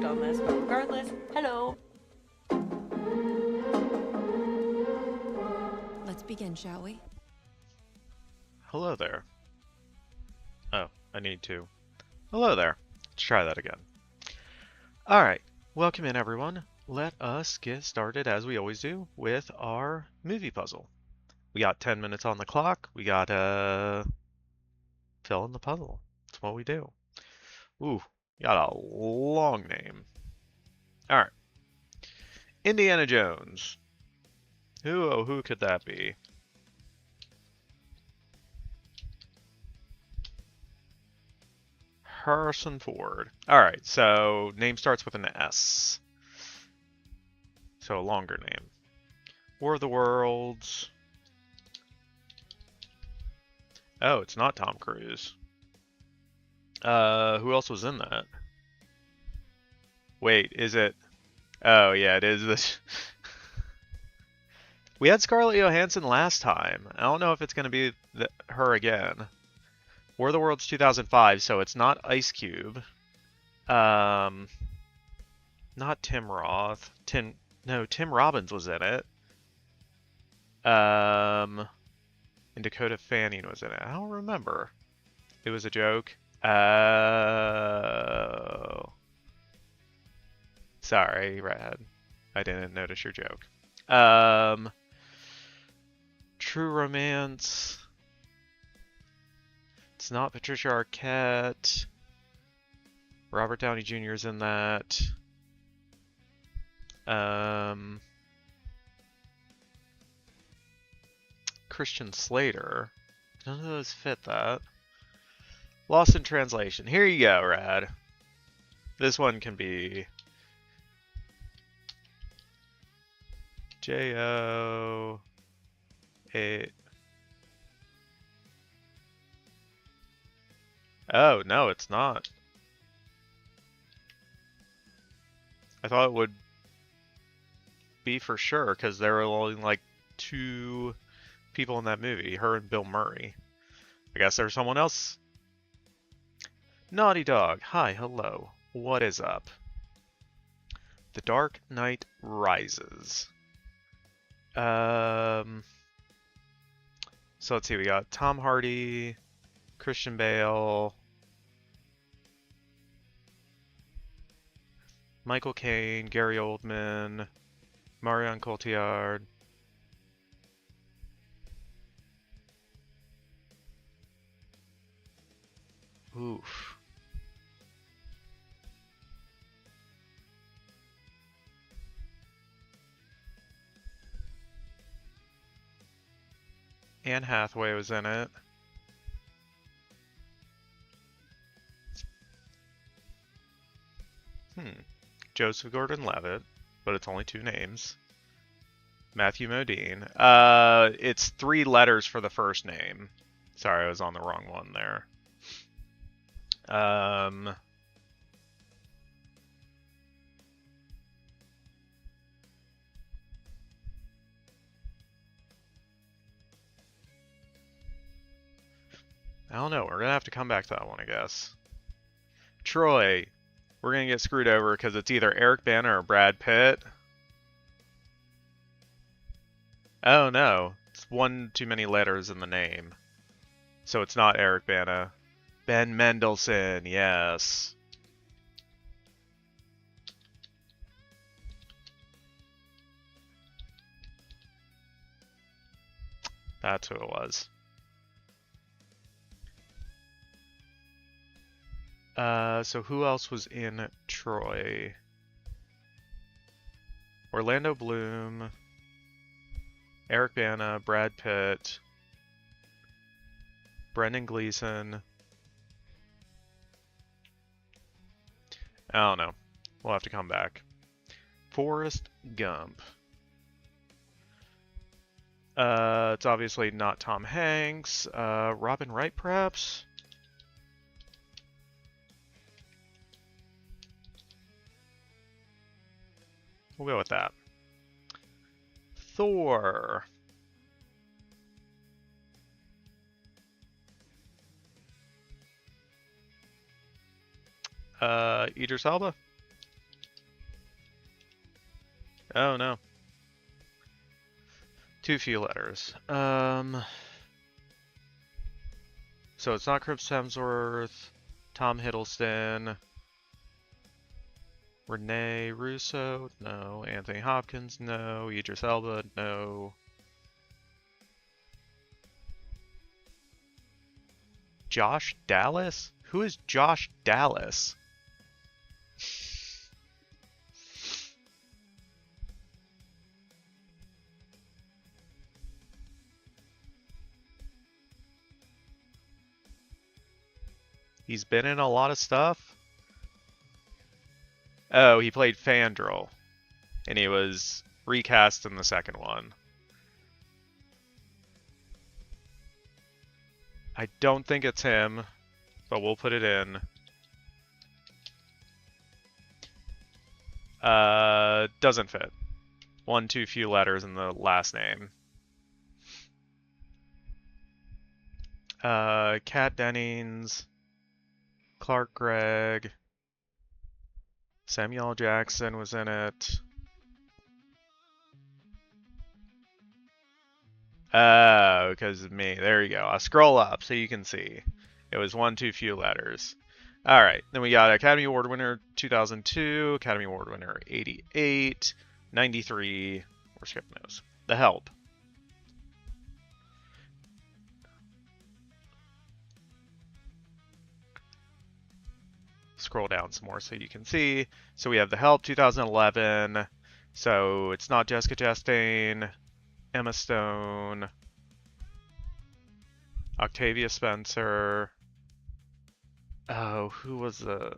on this, but regardless, hello. Let's begin, shall we? Hello there. Oh, I need to. Hello there. Let's try that again. Alright, welcome in everyone. Let us get started as we always do with our movie puzzle. We got 10 minutes on the clock. We gotta fill in the puzzle. That's what we do. Ooh, got a long name. Alright. Indiana Jones. Who could that be? Harrison Ford. Alright, so name starts with an S. So a longer name. War of the Worlds. Oh, it's not Tom Cruise. Who else was in that? Wait, is it? Oh, yeah, it is this. We had Scarlett Johansson last time. I don't know if it's going to be her again. War of the Worlds 2005, so it's not Ice Cube. Not Tim Roth. Tim Robbins was in it. And Dakota Fanning was in it. I don't remember. It was a joke. Oh. Sorry, Redhead. I didn't notice your joke. True Romance. It's not Patricia Arquette. Robert Downey Jr. is in that. Christian Slater. None of those fit that. Lost in Translation. Here you go, Rad. This one can be J-O-A... Oh, no, it's not. I thought it would be for sure, because there were only like 2 people in that movie, her and Bill Murray. I guess there's someone else. Naughty Dog. Hi, hello. What is up? The Dark Knight Rises. So let's see, we got Tom Hardy, Christian Bale, Michael Caine, Gary Oldman, Marion Cotillard. Oof. Anne Hathaway was in it. Joseph Gordon-Levitt, but it's only 2 names. Matthew Modine. It's 3 letters for the first name. Sorry, I was on the wrong one there. I don't know. We're going to have to come back to that one, I guess. Troy. We're going to get screwed over because it's either Eric Bana or Brad Pitt. Oh, no. It's 1 too many letters in the name. So it's not Eric Bana. Ben Mendelsohn, yes. That's who it was. So who else was in Troy? Orlando Bloom, Eric Bana, Brad Pitt, Brendan Gleeson. I don't know. We'll have to come back. Forrest Gump. It's obviously not Tom Hanks. Robin Wright, perhaps? We'll go with that. Thor. Idris Elba? Oh no. Too few letters. So it's not Chris Hemsworth, Tom Hiddleston, Renee Russo, no. Anthony Hopkins, no. Idris Elba, no. Josh Dallas? Who is Josh Dallas? He's been in a lot of stuff. Oh, he played Fandral. And he was recast in the second one. I don't think it's him, but we'll put it in. Doesn't fit. One too few letters in the last name. Kat Dennings, Clark Gregg, Samuel L. Jackson was in it. Oh, because of me. There you go. I'll scroll up so you can see. It was one too few letters. All right. Then we got Academy Award winner 2002, Academy Award winner 88, 93. We're skipping those. The Help. Scroll down some more so you can see. So we have The Help 2011. So it's not Jessica Chastain, Emma Stone, Octavia Spencer. Oh, who was the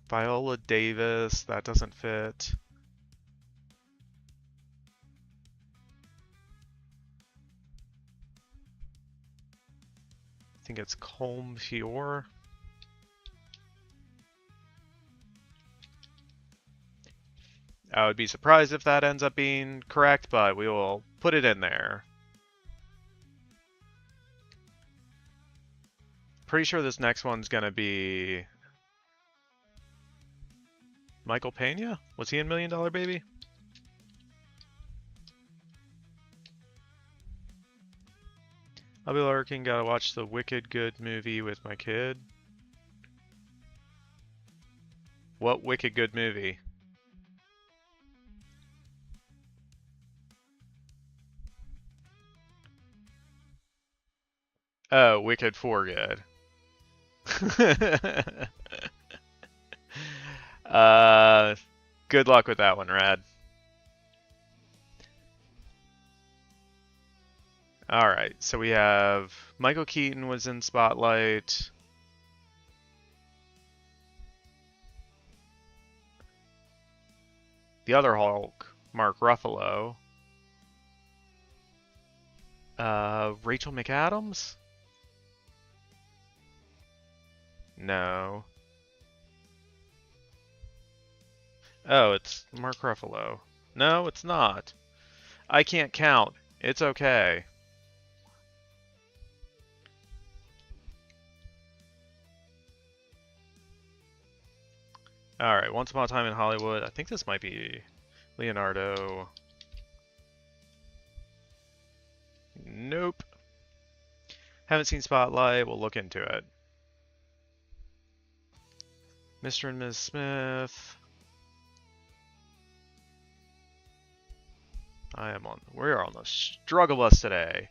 Viola Davis? That doesn't fit. I think it's Colm Fior. I would be surprised if that ends up being correct, but we will put it in there. Pretty sure this next one's gonna be Michael Pena? Was he in $1 Million Baby? I'll be lurking, gotta watch the Wicked Good movie with my kid. What Wicked Good movie? Oh, Wicked for Good. Good luck with that one, Rad. Alright, so we have Michael Keaton was in Spotlight. The other Hulk, Mark Ruffalo. Rachel McAdams? No. Oh, it's Mark Ruffalo. No, it's not. I can't count. It's okay. Alright, Once Upon a Time in Hollywood. I think this might be Leonardo. Nope. Haven't seen Spotlight. We'll look into it. Mr. and Ms. Smith. We're on the struggle bus today.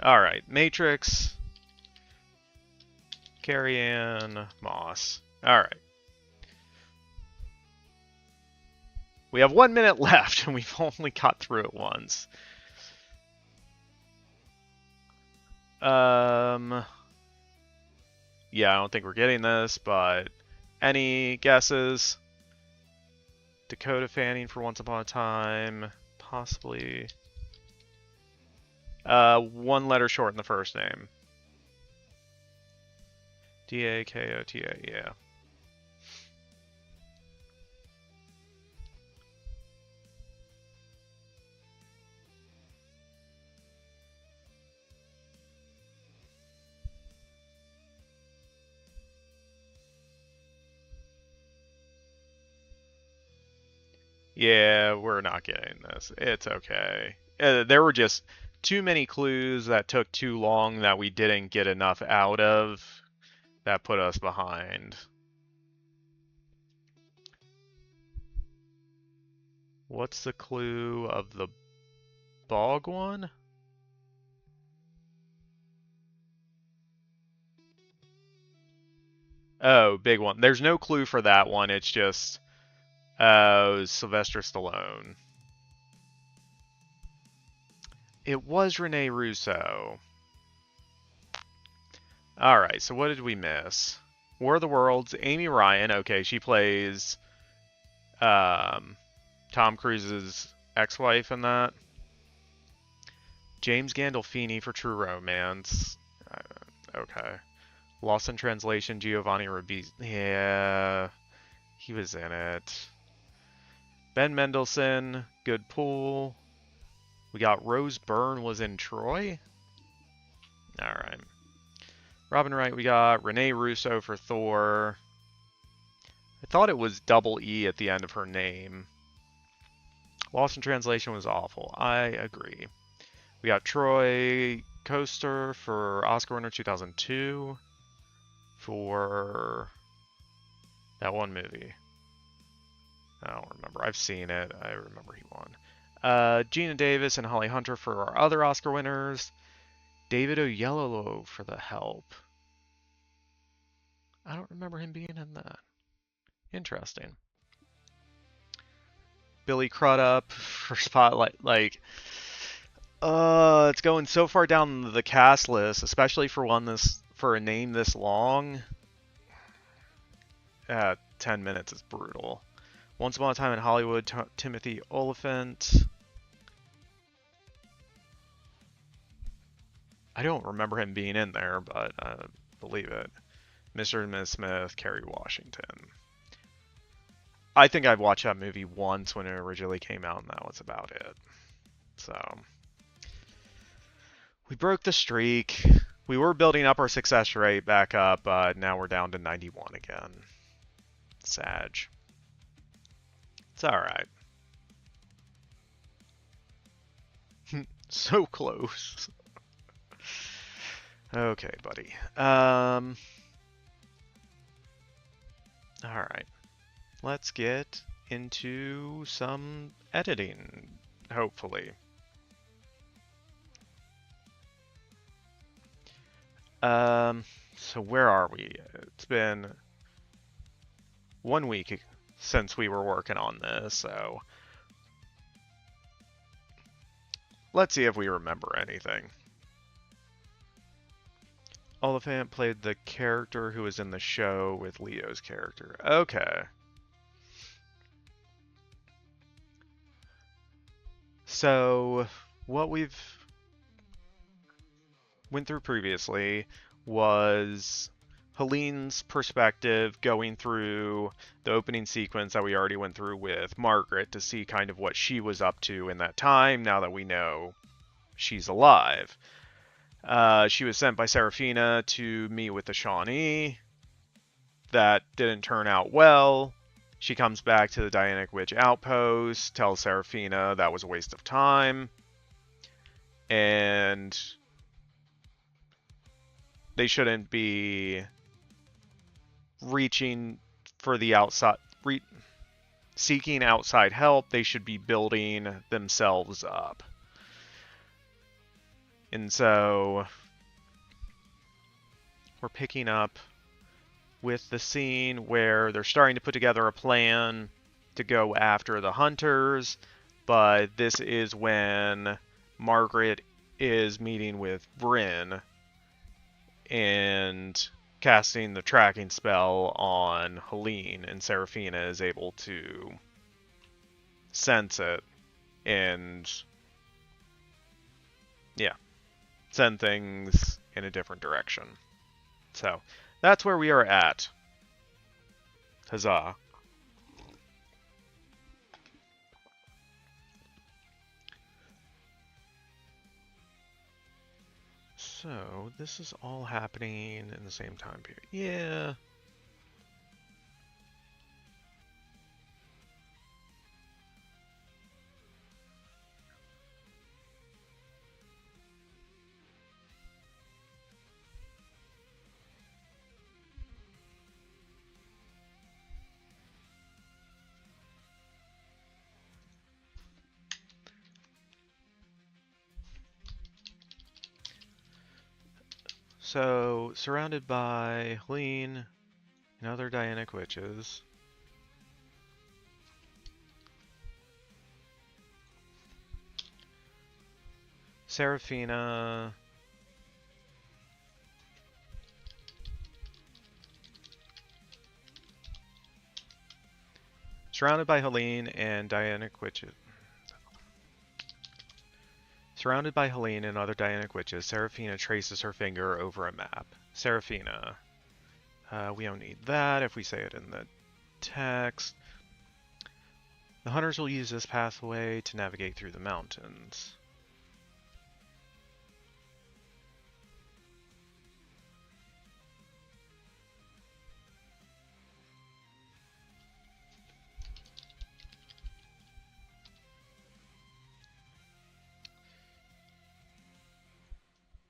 Alright, Matrix. Carrie Ann Moss. Alright. We have 1 minute left and we've only got through it once. Yeah, I don't think we're getting this, but any guesses? Dakota Fanning for Once Upon a Time. Possibly. One letter short in the first name. Dakota, yeah. Yeah, we're not getting this. It's okay. There were just too many clues that took too long that we didn't get enough out of that put us behind. What's the clue of the bog one? Oh, big one. There's no clue for that one. It's just Sylvester Stallone. It was Rene Russo. Alright, so what did we miss? War of the Worlds, Amy Ryan. Okay, she plays Tom Cruise's ex-wife in that. James Gandolfini for True Romance. Okay. Lost in Translation, Giovanni Ribisi. Yeah, he was in it. Ben Mendelsohn, Good Pool. We got Rose Byrne was in Troy. Alright. Robin Wright, we got Rene Russo for Thor. I thought it was double E at the end of her name. Lost in Translation was awful. I agree. We got Troy Coaster for Oscar winner 2002 for that one movie. I don't remember. I've seen it. I remember he won. Gina Davis and Holly Hunter for our other Oscar winners. David Oyelowo for The Help. I don't remember him being in that. Interesting. Billy Crudup for Spotlight. Like, it's going so far down the cast list, especially for a name this long. 10 minutes is brutal. Once Upon a Time in Hollywood, Timothy Oliphant. I don't remember him being in there, but I believe it. Mr. and Ms. Smith, Kerry Washington. I think I've watched that movie once when it originally came out, and that was about it. So, we broke the streak. We were building up our success rate back up, but now we're down to 91 again. Sag. It's alright. So close. Okay, buddy. Alright. Let's get into some editing, hopefully. So where are we? It's been 1 week since we were working on this, so let's see if we remember anything. Oliphant played the character who was in the show with Leo's character. Okay. So, what we've went through previously was Helene's perspective going through the opening sequence that we already went through with Margaret to see kind of what she was up to in that time now that we know she's alive. She was sent by Seraphina to meet with the Shawnee. That didn't turn out well. She comes back to the Dianic Witch outpost, tells Seraphina that was a waste of time. And they shouldn't be reaching for the outside, seeking outside help. They should be building themselves up. And so we're picking up with the scene where they're starting to put together a plan to go after the hunters, but this is when Margaret is meeting with Bryn and casting the tracking spell on Hélène, and Seraphina is able to sense it and, yeah, send things in a different direction. So, that's where we are at. Huzzah. So, this is all happening in the same time period. Yeah. So, surrounded by Hélène and other Dianic witches. Seraphina. Surrounded by Hélène and Dianic witches. Surrounded by Hélène and other Dianic witches, Seraphina traces her finger over a map. Seraphina. We don't need that if we say it in the text. The hunters will use this pathway to navigate through the mountains.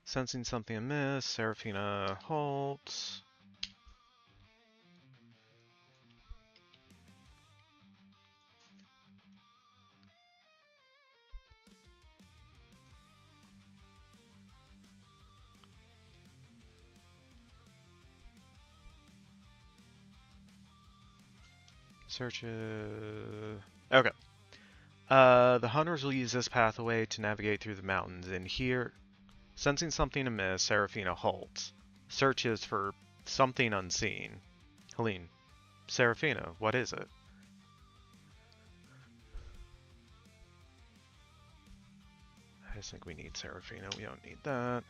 Sensing something amiss, Seraphina halts. Searches. Okay. The hunters will use this pathway to navigate through the mountains, and here, sensing something amiss, Seraphina halts. Searches for something unseen. Hélène. Seraphina, what is it? I just think we need Seraphina. We don't need that.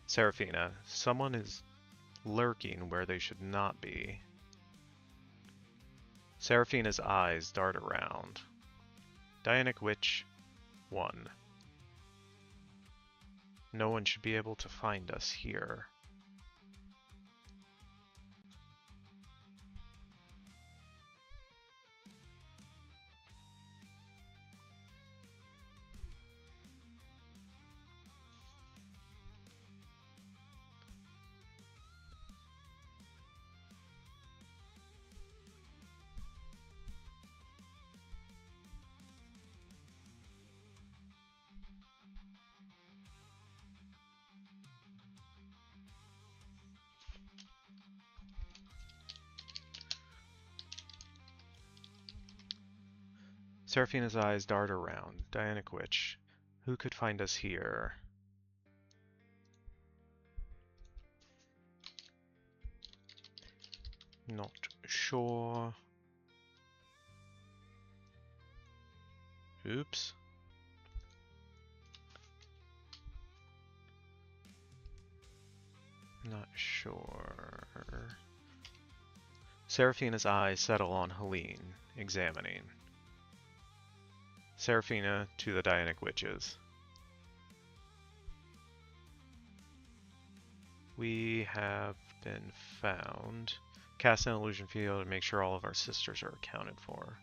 Seraphina. Someone is lurking where they should not be. Seraphina's eyes dart around. Dianic Witch 1. No one should be able to find us here. Seraphina's eyes dart around. Dianic Witch. Who could find us here? Not sure. Oops. Not sure. Seraphina's eyes settle on Hélène, examining. Seraphina to the Dianic Witches. We have been found. Cast an illusion field to make sure all of our sisters are accounted for.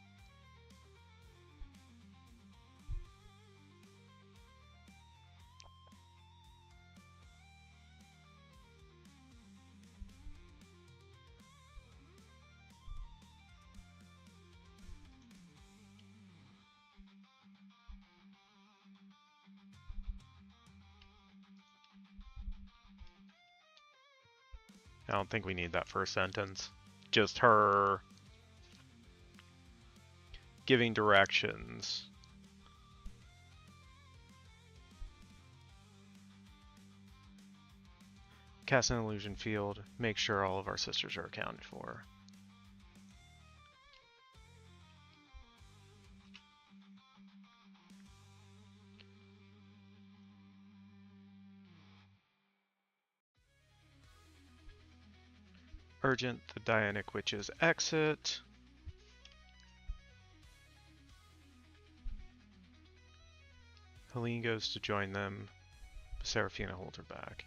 I don't think we need that first sentence. Just her giving directions. Cast an illusion field. Make sure all of our sisters are accounted for. Urgent, the Dianic Witches exit. Hélène goes to join them. Seraphina holds her back.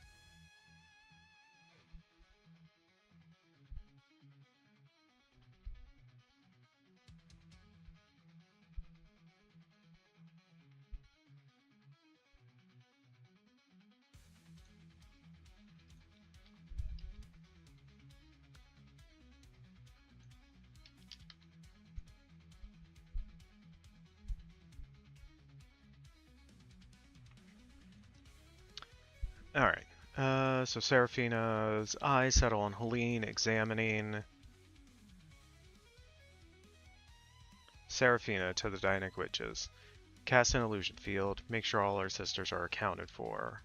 Alright. So Seraphina's eyes settle on Hélène, examining Seraphina to the Dianic Witches. Cast an illusion field. Make sure all our sisters are accounted for.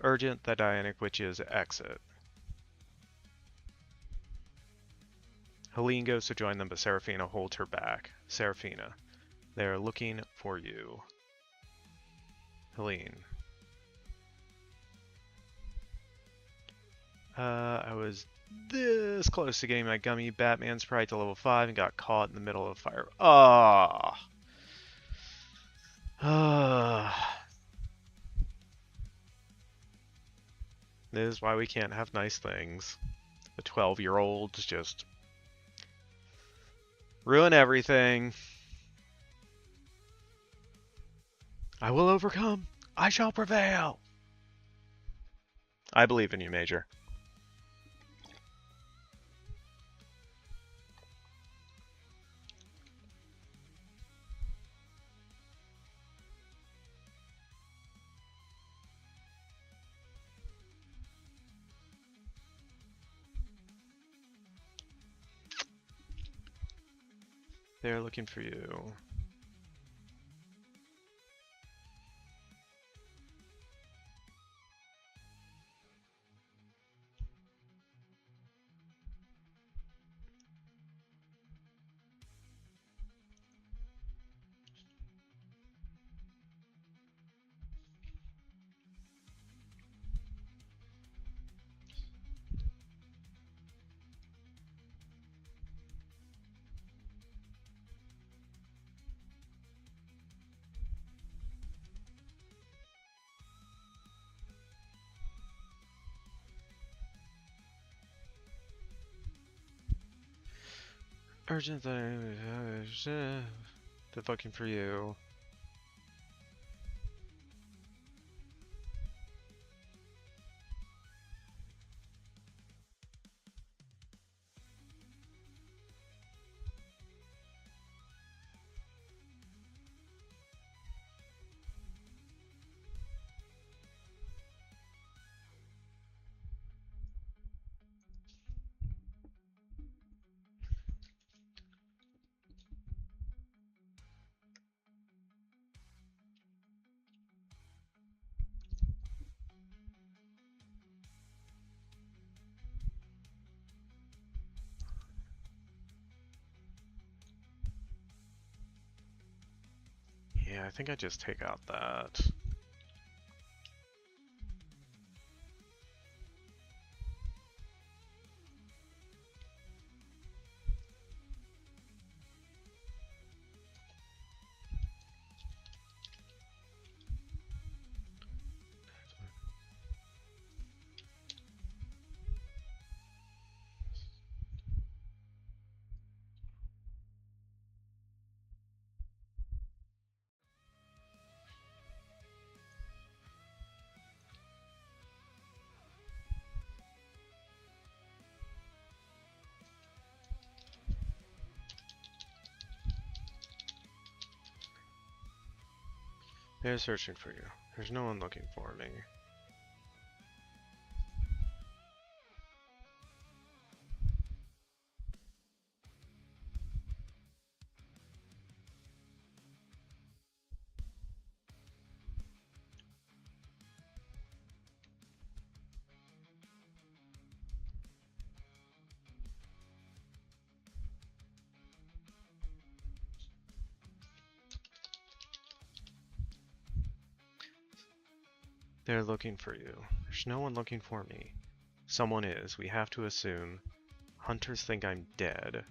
Urgent, the Dianic Witches exit. Hélène goes to join them, but Seraphina holds her back. Seraphina, they are looking for you. Hélène. I was this close to getting my gummy Batman sprite to level 5 and got caught in the middle of a fire. Ah. This is why we can't have nice things. The 12-year-olds just ruin everything. I will overcome. I shall prevail. I believe in you, Major. They're looking for you. Urgent, they're looking for you. Yeah, I think I just take out that. They're searching for you. There's no one looking for me. They're looking for you. There's no one looking for me. Someone is. We have to assume. Hunters think I'm dead.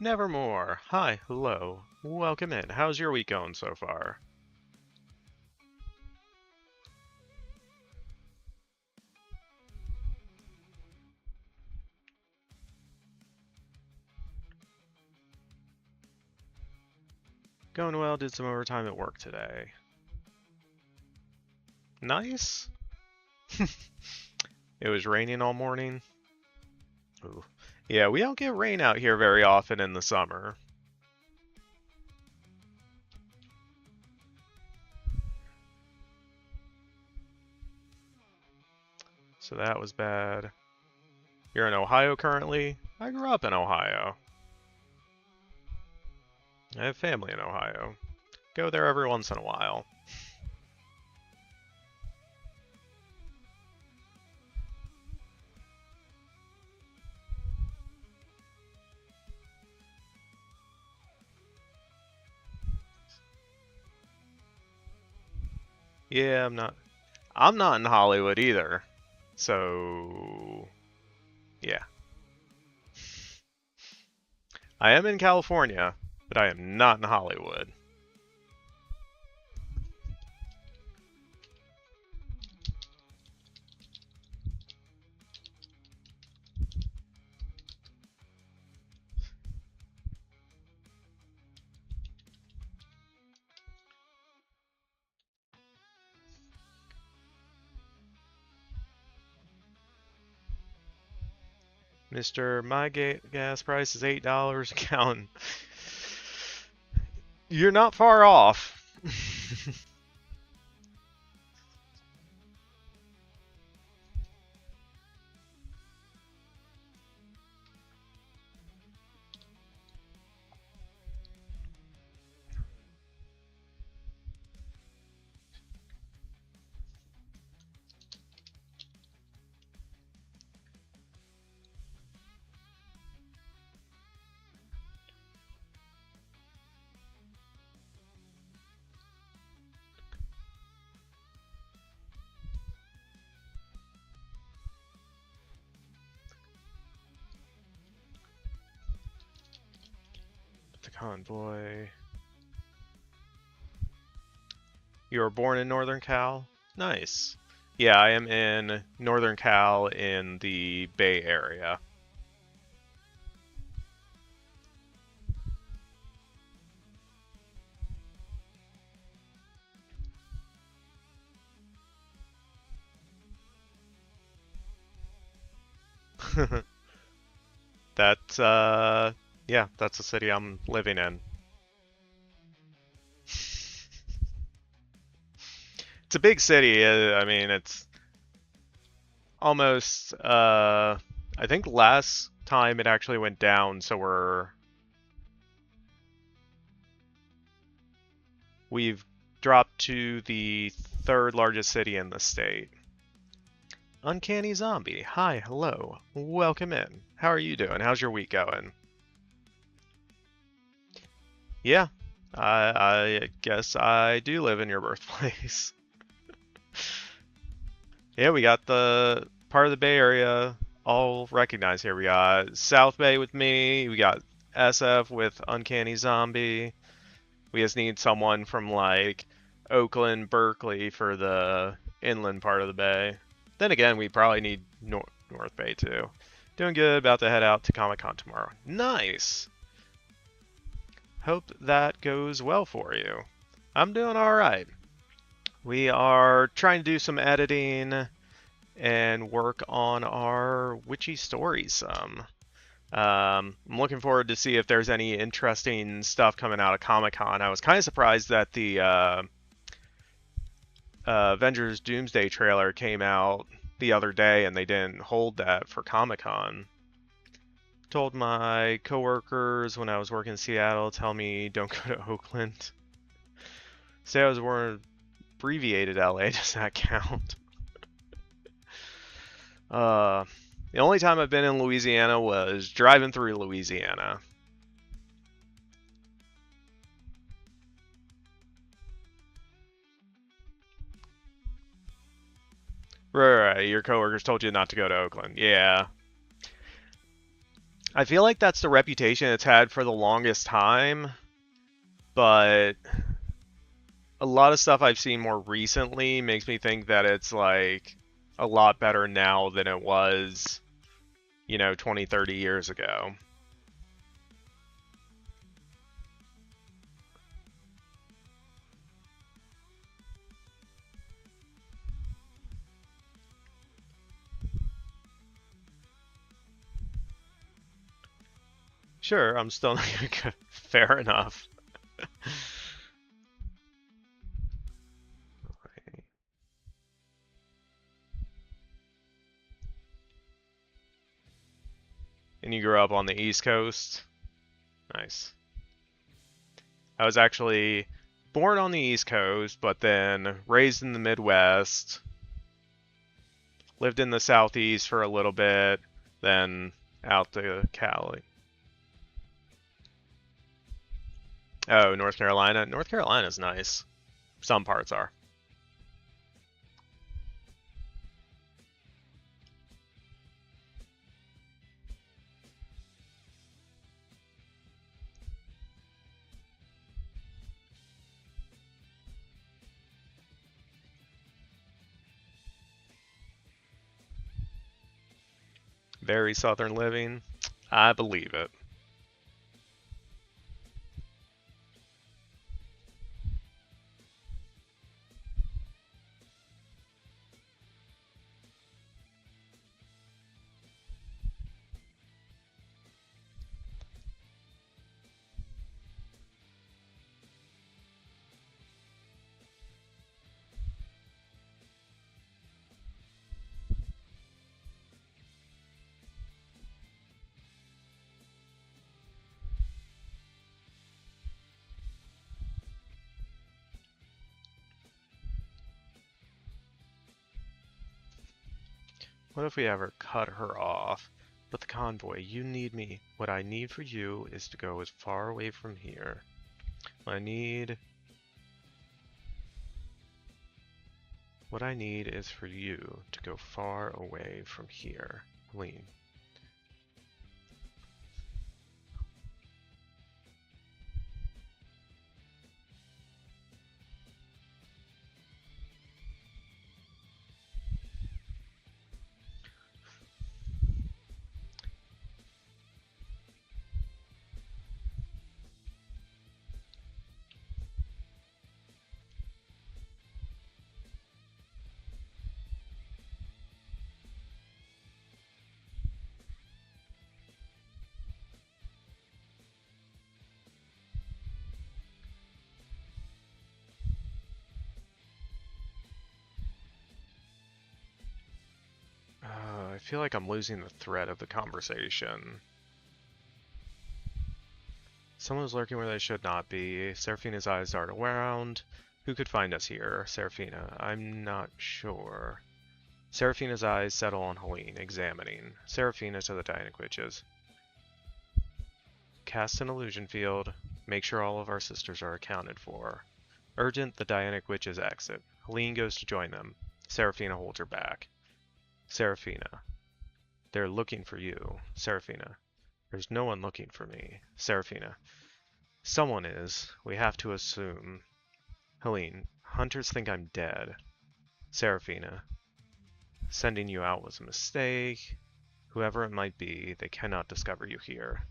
Nevermore. Hi, hello. Welcome in. How's your week going so far? Going well, did some overtime at work today. Nice. It was raining all morning. Ooh. Yeah, we don't get rain out here very often in the summer. So that was bad. You're in Ohio currently? I grew up in Ohio. I have family in Ohio. Go there every once in a while. Yeah, I'm not in Hollywood either. So yeah. I am in California, but I am not in Hollywood. Mr. My gas price is $8 a gallon. You're not far off. The convoy. You were born in Northern Cal? Nice. Yeah, I am in Northern Cal in the Bay Area. That's, yeah, that's the city I'm living in. It's a big city. I mean, it's almost, I think last time it actually went down, so we've dropped to the third largest city in the state. Uncanny Zombie. Hi, hello. Welcome in. How are you doing? How's your week going? Yeah, I guess I do live in your birthplace. Yeah, we got the part of the Bay Area all recognized here. We got South Bay with me. We got SF with Uncanny Zombie. We just need someone from like Oakland, Berkeley for the inland part of the bay. Then again, we probably need North Bay too. Doing good. About to head out to Comic-Con tomorrow. Nice. Hope that goes well for you. I'm doing all right. We are trying to do some editing and work on our witchy stories some. I'm looking forward to see if there's any interesting stuff coming out of Comic-Con. I was kind of surprised that the Avengers Doomsday trailer came out the other day and they didn't hold that for Comic-Con. Told my coworkers when I was working in Seattle, tell me don't go to Oakland. Say I was more abbreviated LA, does that count? The only time I've been in Louisiana was driving through Louisiana. Right, your coworkers told you not to go to Oakland. Yeah. I feel like that's the reputation it's had for the longest time, but a lot of stuff I've seen more recently makes me think that it's like a lot better now than it was, 20, 30 years ago. Sure, I'm still not gonna go. Fair enough. Okay. And you grew up on the East Coast? Nice. I was actually born on the East Coast, but then raised in the Midwest, lived in the Southeast for a little bit, then out to Cali. Oh, North Carolina. North Carolina's nice. Some parts are. Very southern living. I believe it. What if we ever cut her off? But the convoy, you need me. What I need for you is to go as far away from here. What I need is for you to go far away from here. Lean. I feel like I'm losing the thread of the conversation. Someone's lurking where they should not be. Seraphina's eyes dart around. Who could find us here? Seraphina. I'm not sure. Seraphina's eyes settle on Hélène, examining. Seraphina to the Dianic Witches. Cast an illusion field. Make sure all of our sisters are accounted for. Urgent, the Dianic Witches exit. Hélène goes to join them. Seraphina holds her back. Seraphina. They're looking for you. Seraphina. There's no one looking for me. Seraphina. Someone is. We have to assume. Hélène. Hunters think I'm dead. Seraphina. Sending you out was a mistake. Whoever it might be, they cannot discover you here.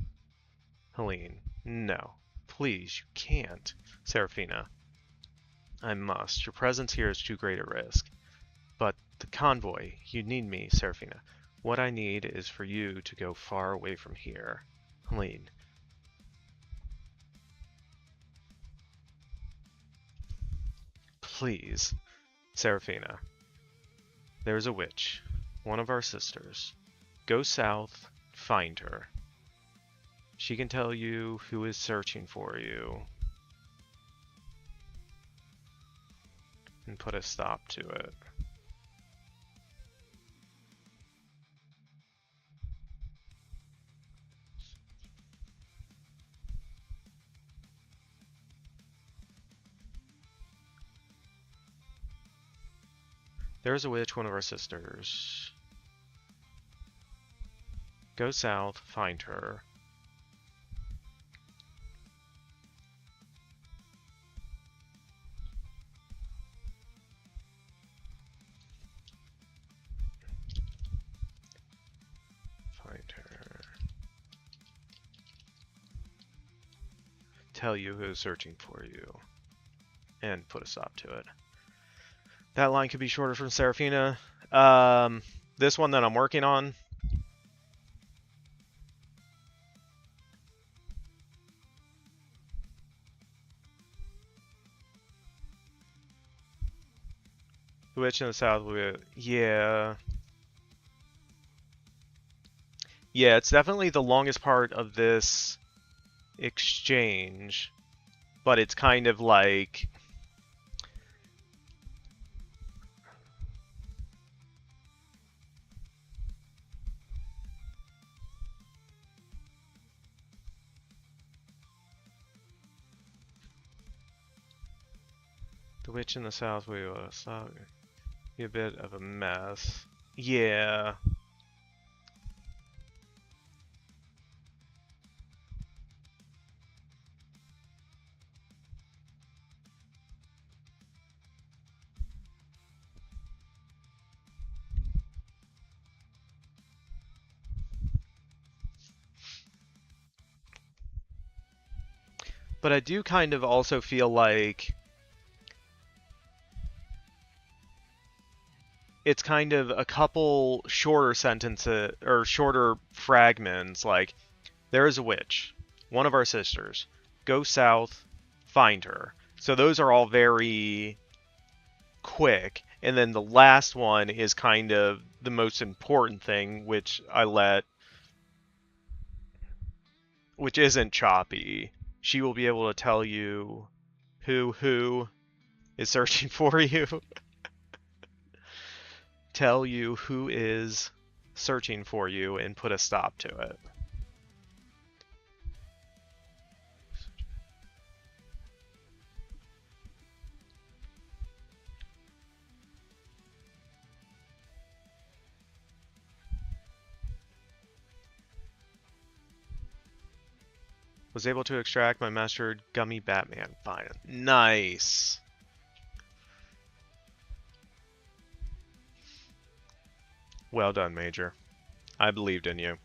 Hélène. No. Please, you can't. Seraphina. I must. Your presence here is too great a risk. But the convoy, you need me, Seraphina. What I need is for you to go far away from here. Hélène. Please. Seraphina. There's a witch. One of our sisters. Go south, find her. She can tell you who is searching for you. And put a stop to it. There's a witch, one of our sisters. Go south, find her. Find her. Tell you who is searching for you. And put a stop to it. That line could be shorter from Seraphina. This one that I'm working on. The witch in the south would... Yeah. Yeah, it's definitely the longest part of this exchange. But it's kind of like... The witch in the south would be a bit of a mess. Yeah. But I do kind of also feel like it's kind of a couple shorter sentences or shorter fragments, like there is a witch, one of our sisters. Go south, find her. So those are all very quick. And then the last one is kind of the most important thing, which which isn't choppy. She will be able to tell you who is searching for you. Tell you who is searching for you and put a stop to it. Was able to extract my mastered gummy Batman. Fine. Nice. Well done, Major. I believed in you.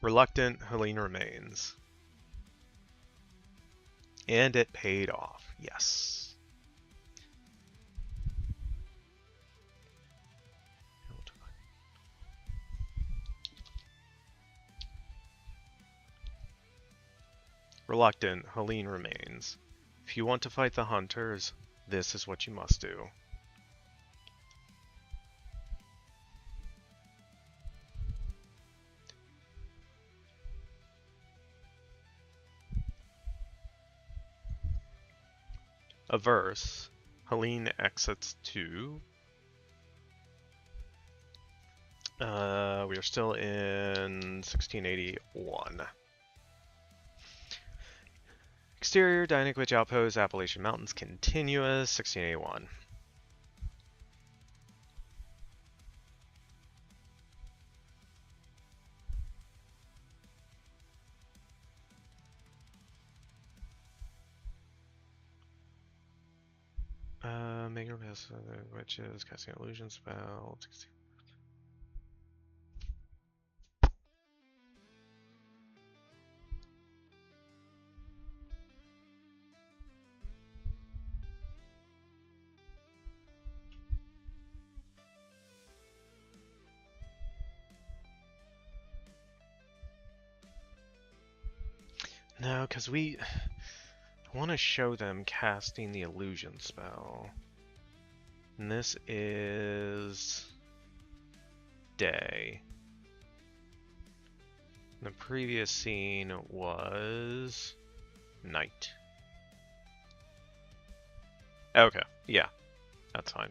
Reluctant, Hélène remains. And it paid off. Yes. Reluctant, Hélène remains. If you want to fight the hunters, this is what you must do. A verse. Hélène exits to... we are still in 1681. Exterior, Dynamic Witch Outpost, Appalachian Mountains, continuous, 1681. Make your best witches, casting illusion spell. No, because we want to show them casting the illusion spell. And this is day. The previous scene was night. Okay, yeah, that's fine.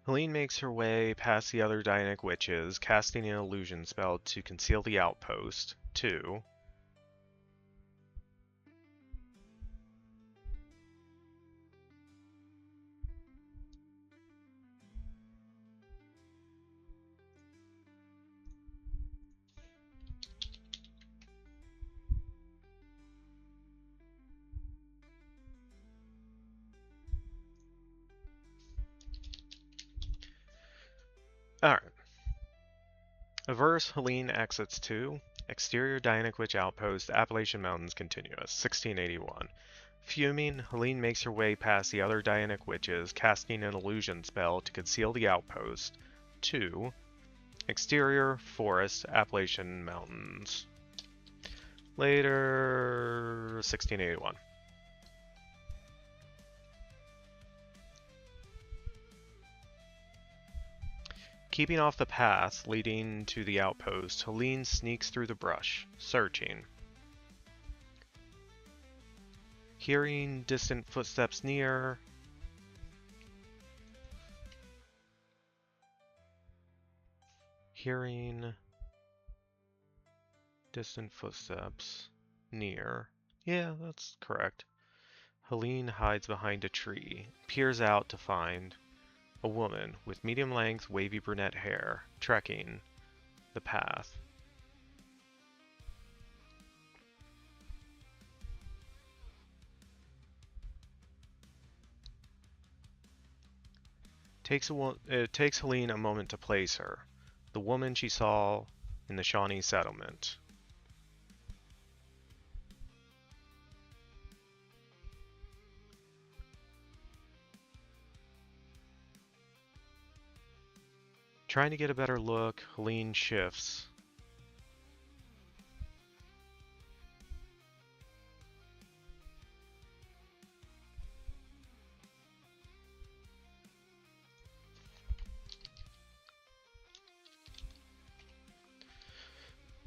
Hélène makes her way past the other Dianic witches, casting an illusion spell to conceal the outpost, too. Alright. Averse, Hélène exits 2, Exterior Dianic Witch Outpost, Appalachian Mountains Continuous, 1681. Fuming, Hélène makes her way past the other Dianic Witches, casting an illusion spell to conceal the outpost. 2. Exterior Forest, Appalachian Mountains. Later, 1681. Keeping off the path leading to the outpost, Hélène sneaks through the brush, searching. Hearing distant footsteps near. Hearing distant footsteps near. Yeah, that's correct. Hélène hides behind a tree, peers out to find a woman with medium-length, wavy brunette hair, trekking the path. It takes Hélène a moment to place her, the woman she saw in the Shawnee settlement. Trying to get a better look, Hélène shifts.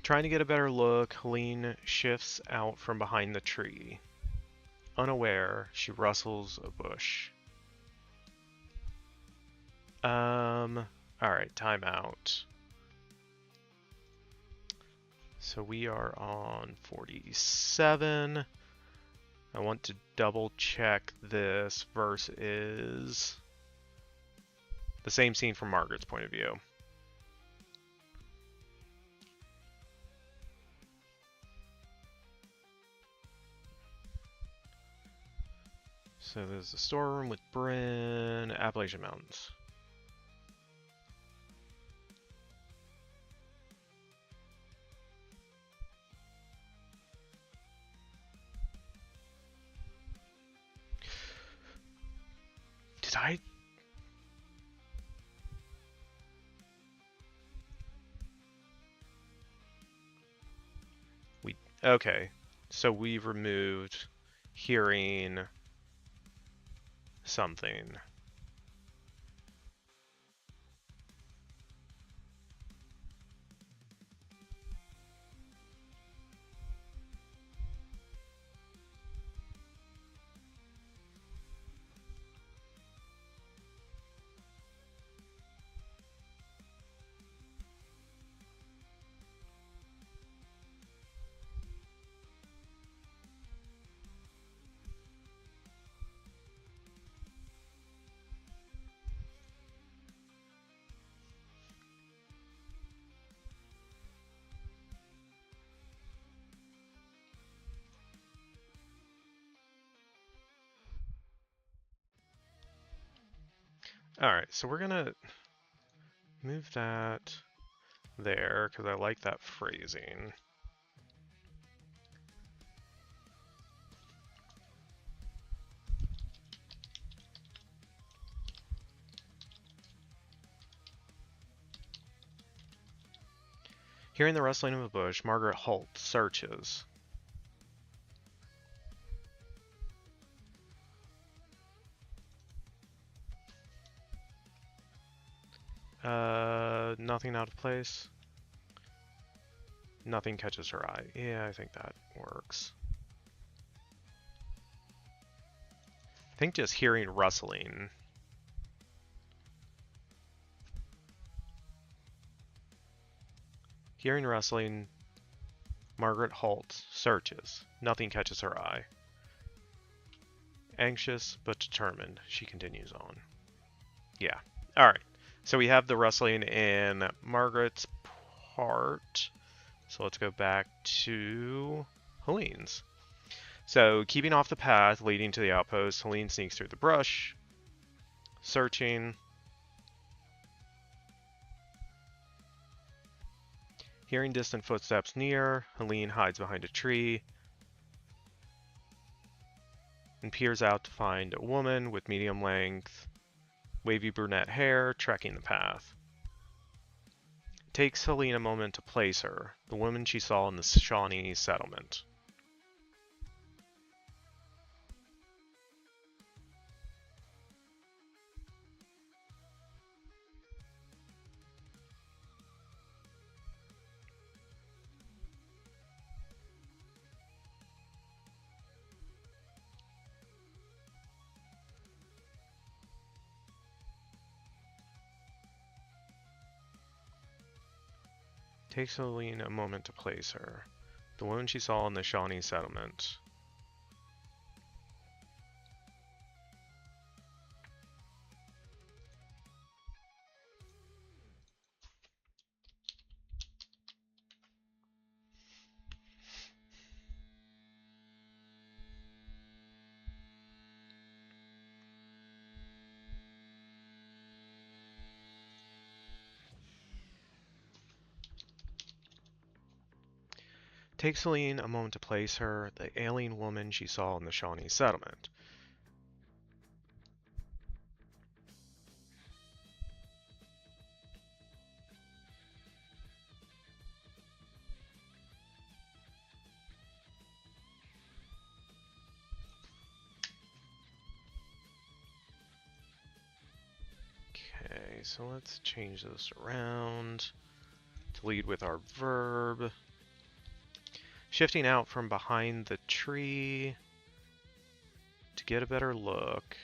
Trying to get a better look, Hélène shifts out from behind the tree. Unaware, she rustles a bush. Alright, timeout. So we are on 47. I want to double check this versus the same scene from Margaret's point of view. So there's the storeroom with Bryn, Appalachian Mountains. Did I? Okay. So we've removed hearing something. Alright, so we're gonna move that there, because I like that phrasing. Hearing the rustling of a bush, Margaret halts, searches. Nothing out of place. Nothing catches her eye. Yeah, I think that works. I think just hearing rustling. Hearing rustling, Margaret halts, searches. Nothing catches her eye. Anxious but determined, she continues on. Yeah. Alright. So we have the rustling in Margaret's part. So let's go back to Helene's. So keeping off the path leading to the outpost, Hélène sneaks through the brush, searching. Hearing distant footsteps near, Hélène hides behind a tree and peers out to find a woman with medium-length, wavy brunette hair tracking the path. It takes Hélène a moment to place her, the woman she saw in the Shawnee settlement. Takes Hélène a moment to place her, the woman she saw in the Shawnee settlement. Takes Hélène a moment to place her, the alien woman she saw in the Shawnee settlement. Okay, so let's change this around to lead with our verb. Shifting out from behind the tree to get a better look.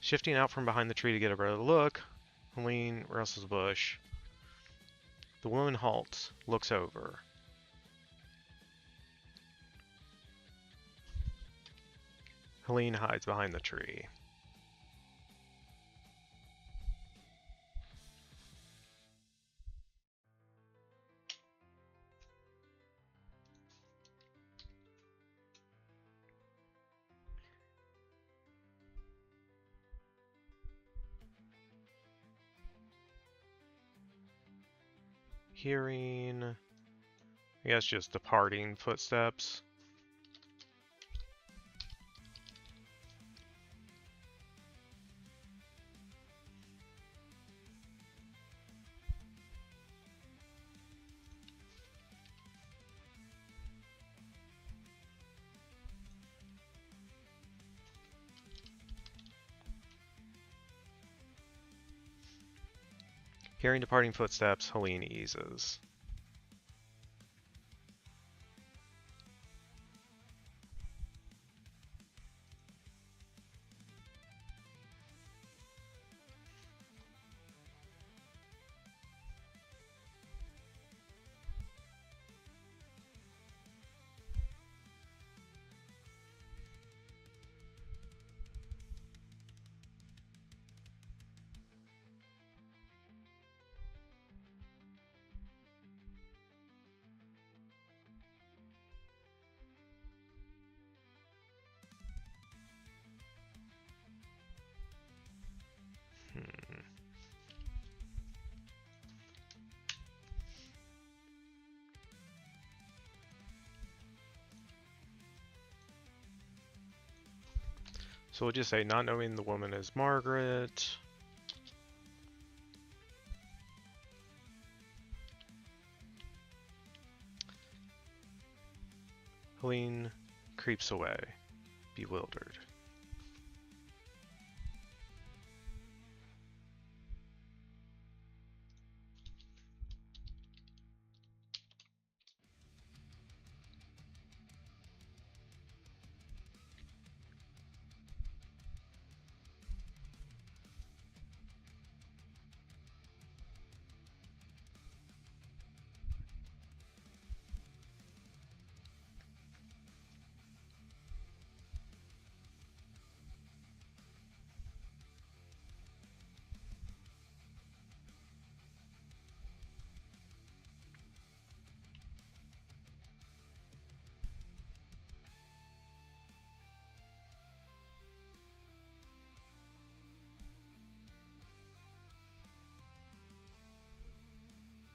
Shifting out from behind the tree to get a better look, Hélène rustles a bush. The woman halts, looks over. Hélène hides behind the tree. Hearing, I guess just departing footsteps. Hearing departing footsteps, Hélène eases. So we'll just say not knowing the woman is Margaret. Hélène creeps away, bewildered.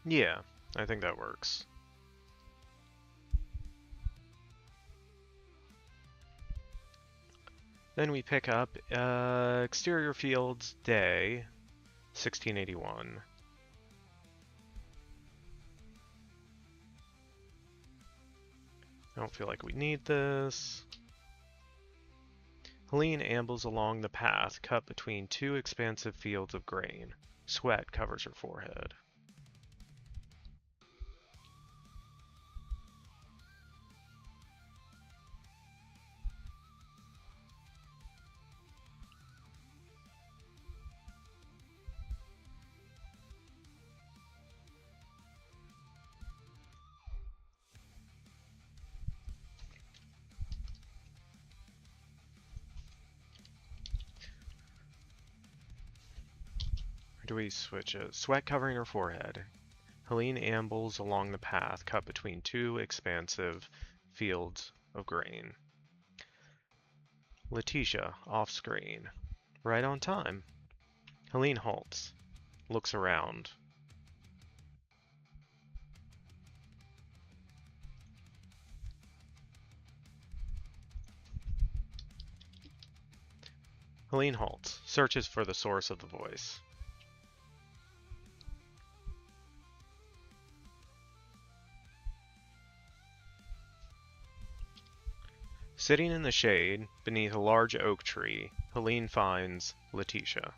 Yeah, I think that works. Then we pick up exterior fields day, 1681. I don't feel like we need this. Hélène ambles along the path cut between two expansive fields of grain. Sweat covers her forehead. Or do we switch it? Sweat covering her forehead. Hélène ambles along the path cut between two expansive fields of grain. Letitia, off screen. Right on time. Hélène halts, looks around. Hélène halts, searches for the source of the voice. Sitting in the shade, beneath a large oak tree, Hélène finds Letitia.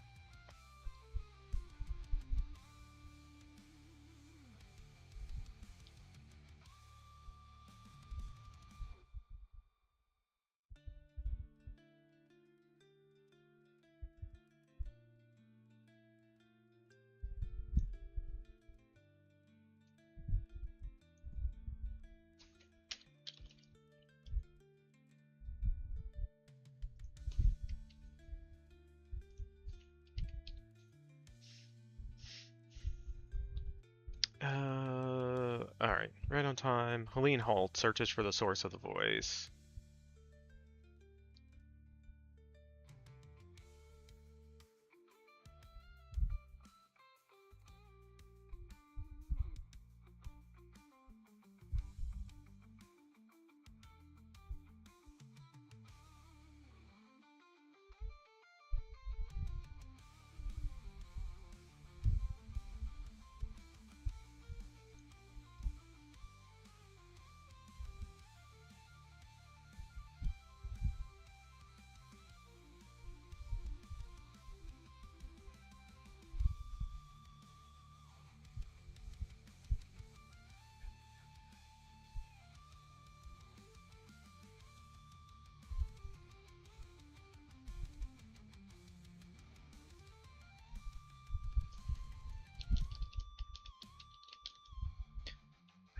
Alright, right on time. Hélène halts, searches for the source of the voice.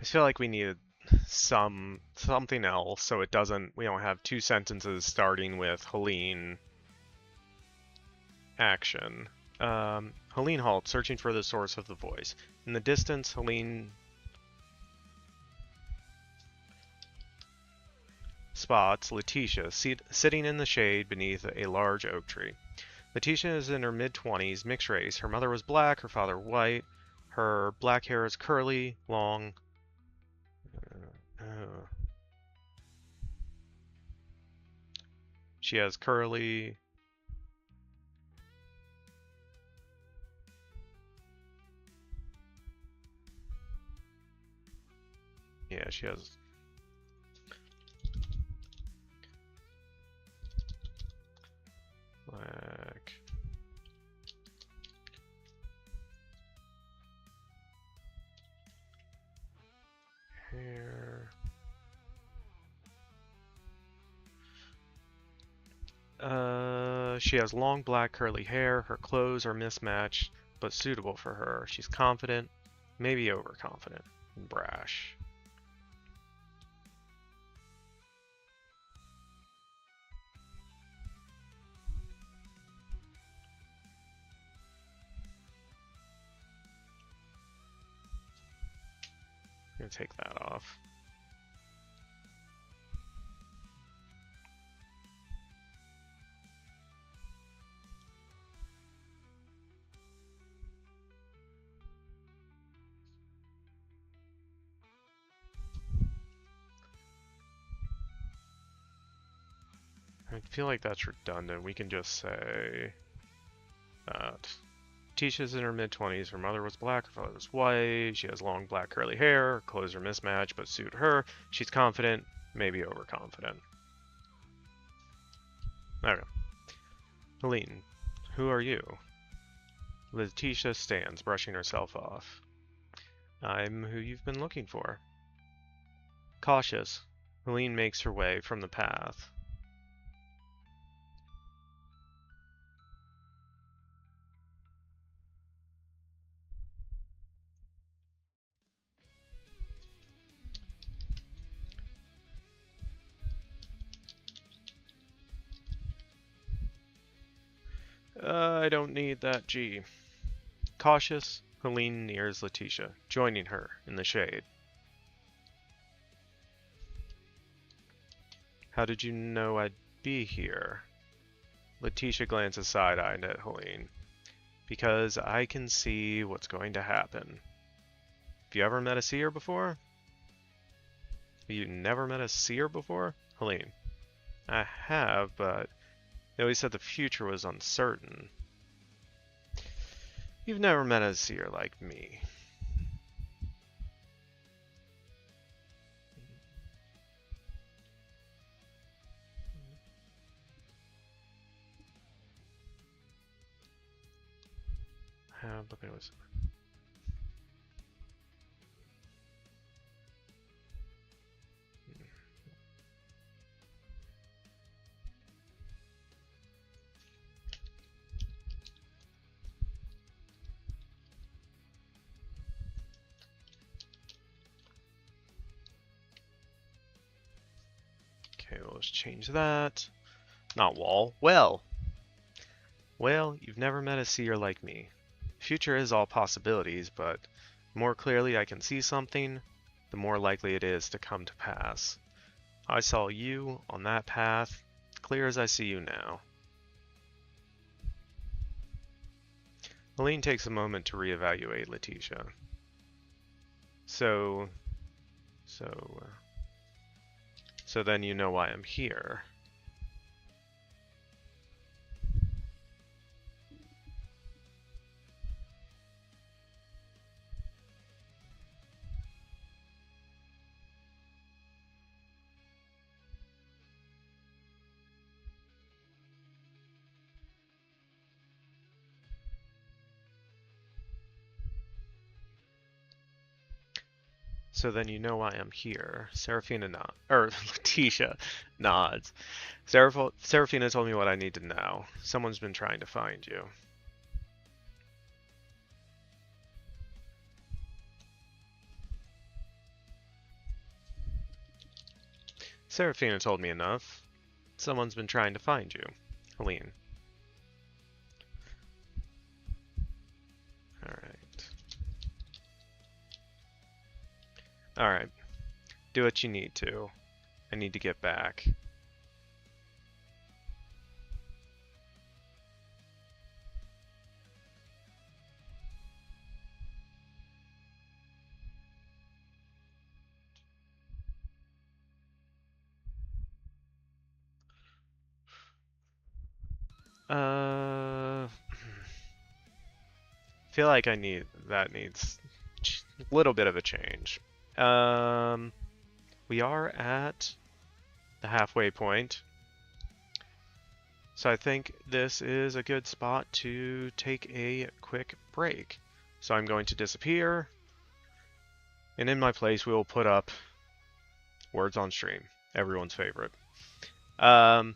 I feel like we needed something else so we don't have two sentences starting with Hélène action. Hélène halts, searching for the source of the voice. In the distance, Hélène spots Letitia sitting in the shade beneath a large oak tree. Letitia is in her mid-20s, mixed race. Her mother was black, her father white. Her black hair is curly, long. She has curly. Yeah, she has. Black. Hair. She has long black curly hair. Her clothes are mismatched, but suitable for her. She's confident, maybe overconfident, and brash. I'm gonna take that off. I feel like that's redundant. We can just say that Letitia's in her mid-20s. Her mother was black, her father was white. She has long black curly hair. Her clothes are mismatched but suit her. She's confident, maybe overconfident. Okay. Hélène, who are you? Letitia stands, brushing herself off. I'm who you've been looking for. Cautious, Hélène makes her way from the path. I don't need that G. Cautious, Hélène nears Letitia, joining her in the shade. How did you know I'd be here? Letitia glances side-eyed at Hélène. Because I can see what's going to happen. Have you ever met a seer before? You never met a seer before? Hélène. I have, but they always said the future was uncertain. You've never met a seer like me. But it was... Okay, let's change that. Not wall. Well, you've never met a seer like me. Future is all possibilities, but the more clearly I can see something, the more likely it is to come to pass. I saw you on that path, clear as I see you now. Hélène takes a moment to reevaluate Letitia. So then you know why I'm here. So then you know why I'm here. Letitia nods. Seraphina told me what I need to know. Someone's been trying to find you. Seraphina told me enough. Someone's been trying to find you. Hélène. Alright. Do what you need to. I need to get back. Feel like that needs a little bit of a change. We are at the halfway point. So I think this is a good spot to take a quick break. So I'm going to disappear, and in my place we will put up words on stream, everyone's favorite. Yeah,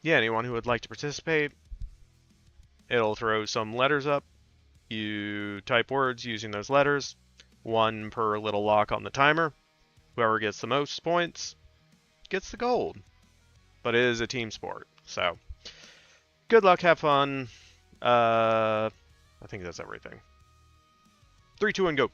anyone who would like to participate, it'll throw some letters up. You type words using those letters, one per little lock on the timer. Whoever gets the most points gets the gold. But it is a team sport, so good luck, have fun. I think that's everything. 3, 2, and go.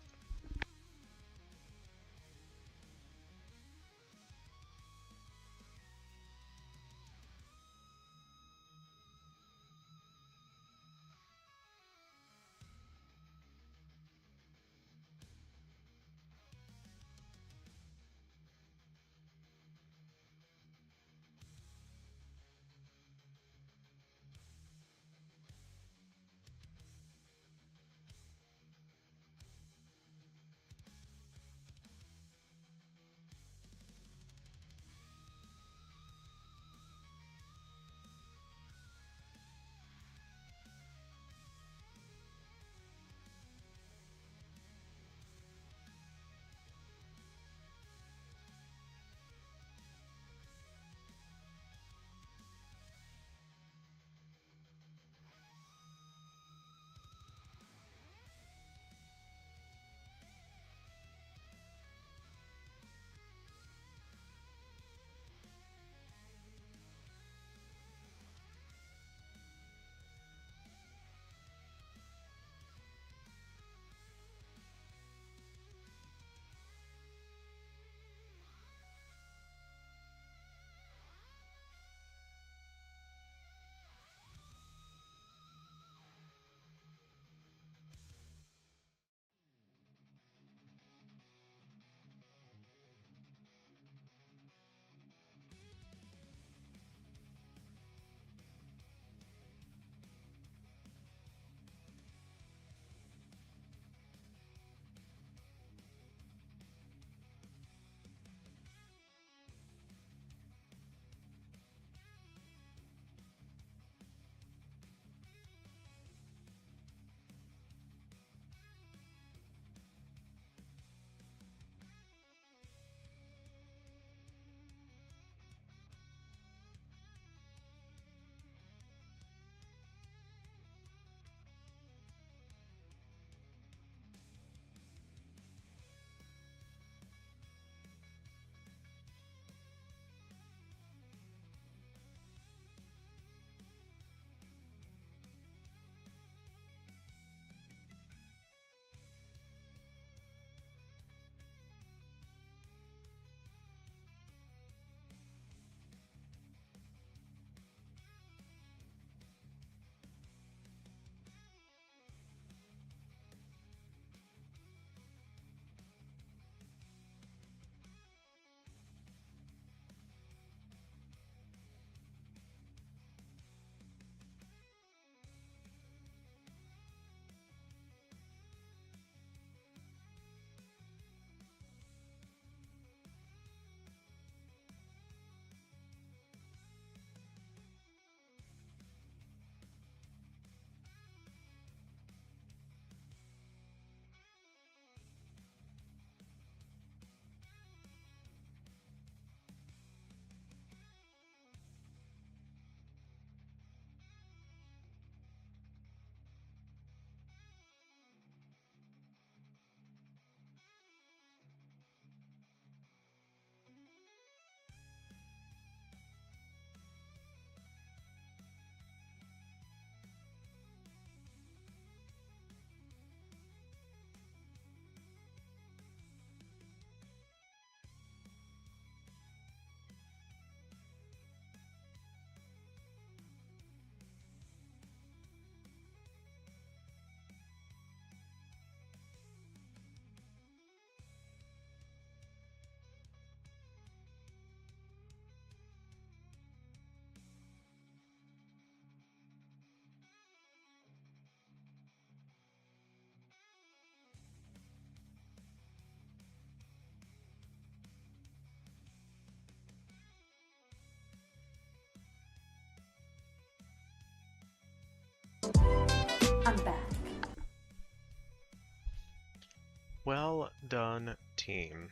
Well done, team.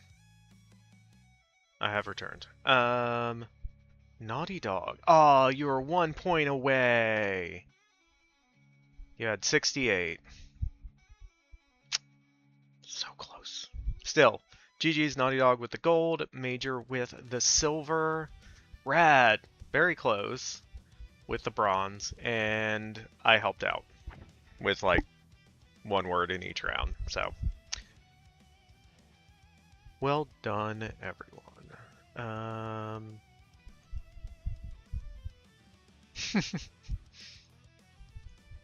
I have returned. Naughty Dog. Oh, you were 1 point away. You had 68. So close. Still, GG's Naughty Dog with the gold, Major with the silver, Rad, very close, with the bronze, and I helped out with like 1 word in each round. So, well done, everyone.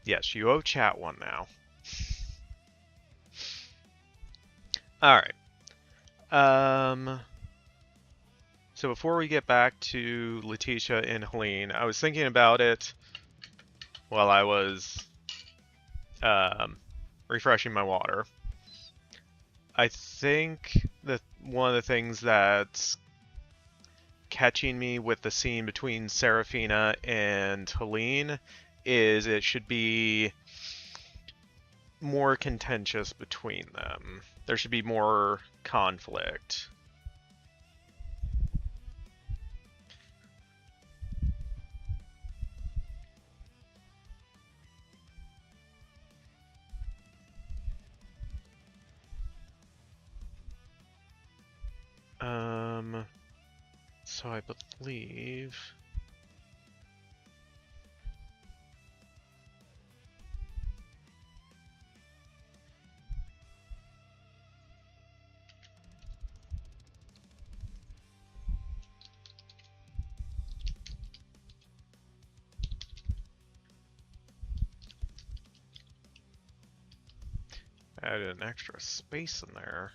Yes, you owe chat one now. Alright. So before we get back to Letitia and Hélène, I was thinking about it while I was refreshing my water. I think that one of the things that's catching me with the scene between Seraphina and Hélène is it should be more contentious between them. There should be more conflict. So I believe... added an extra space in there.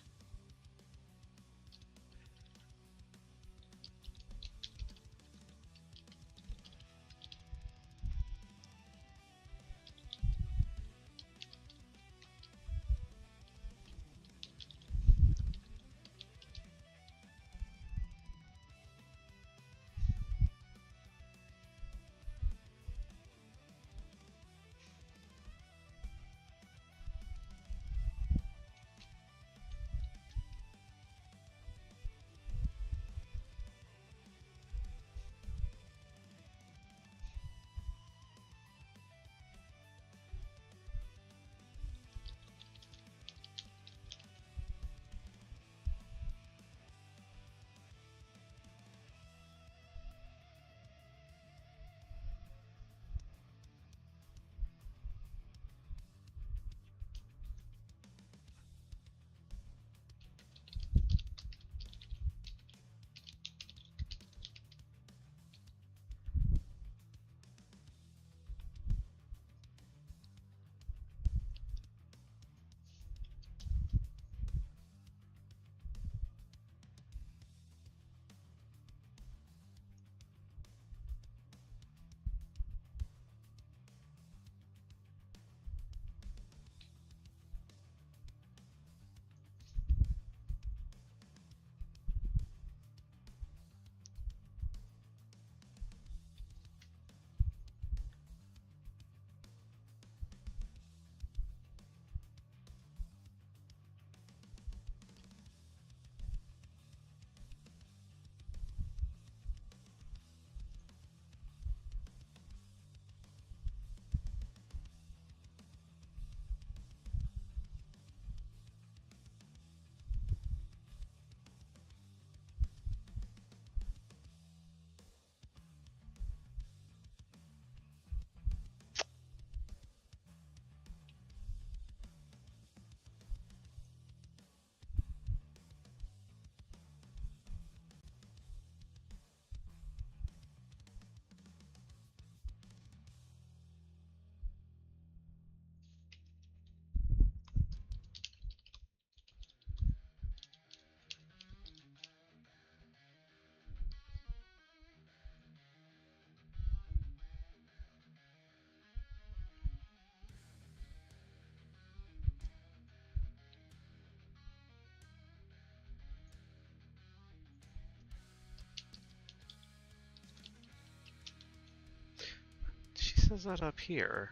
She says that up here.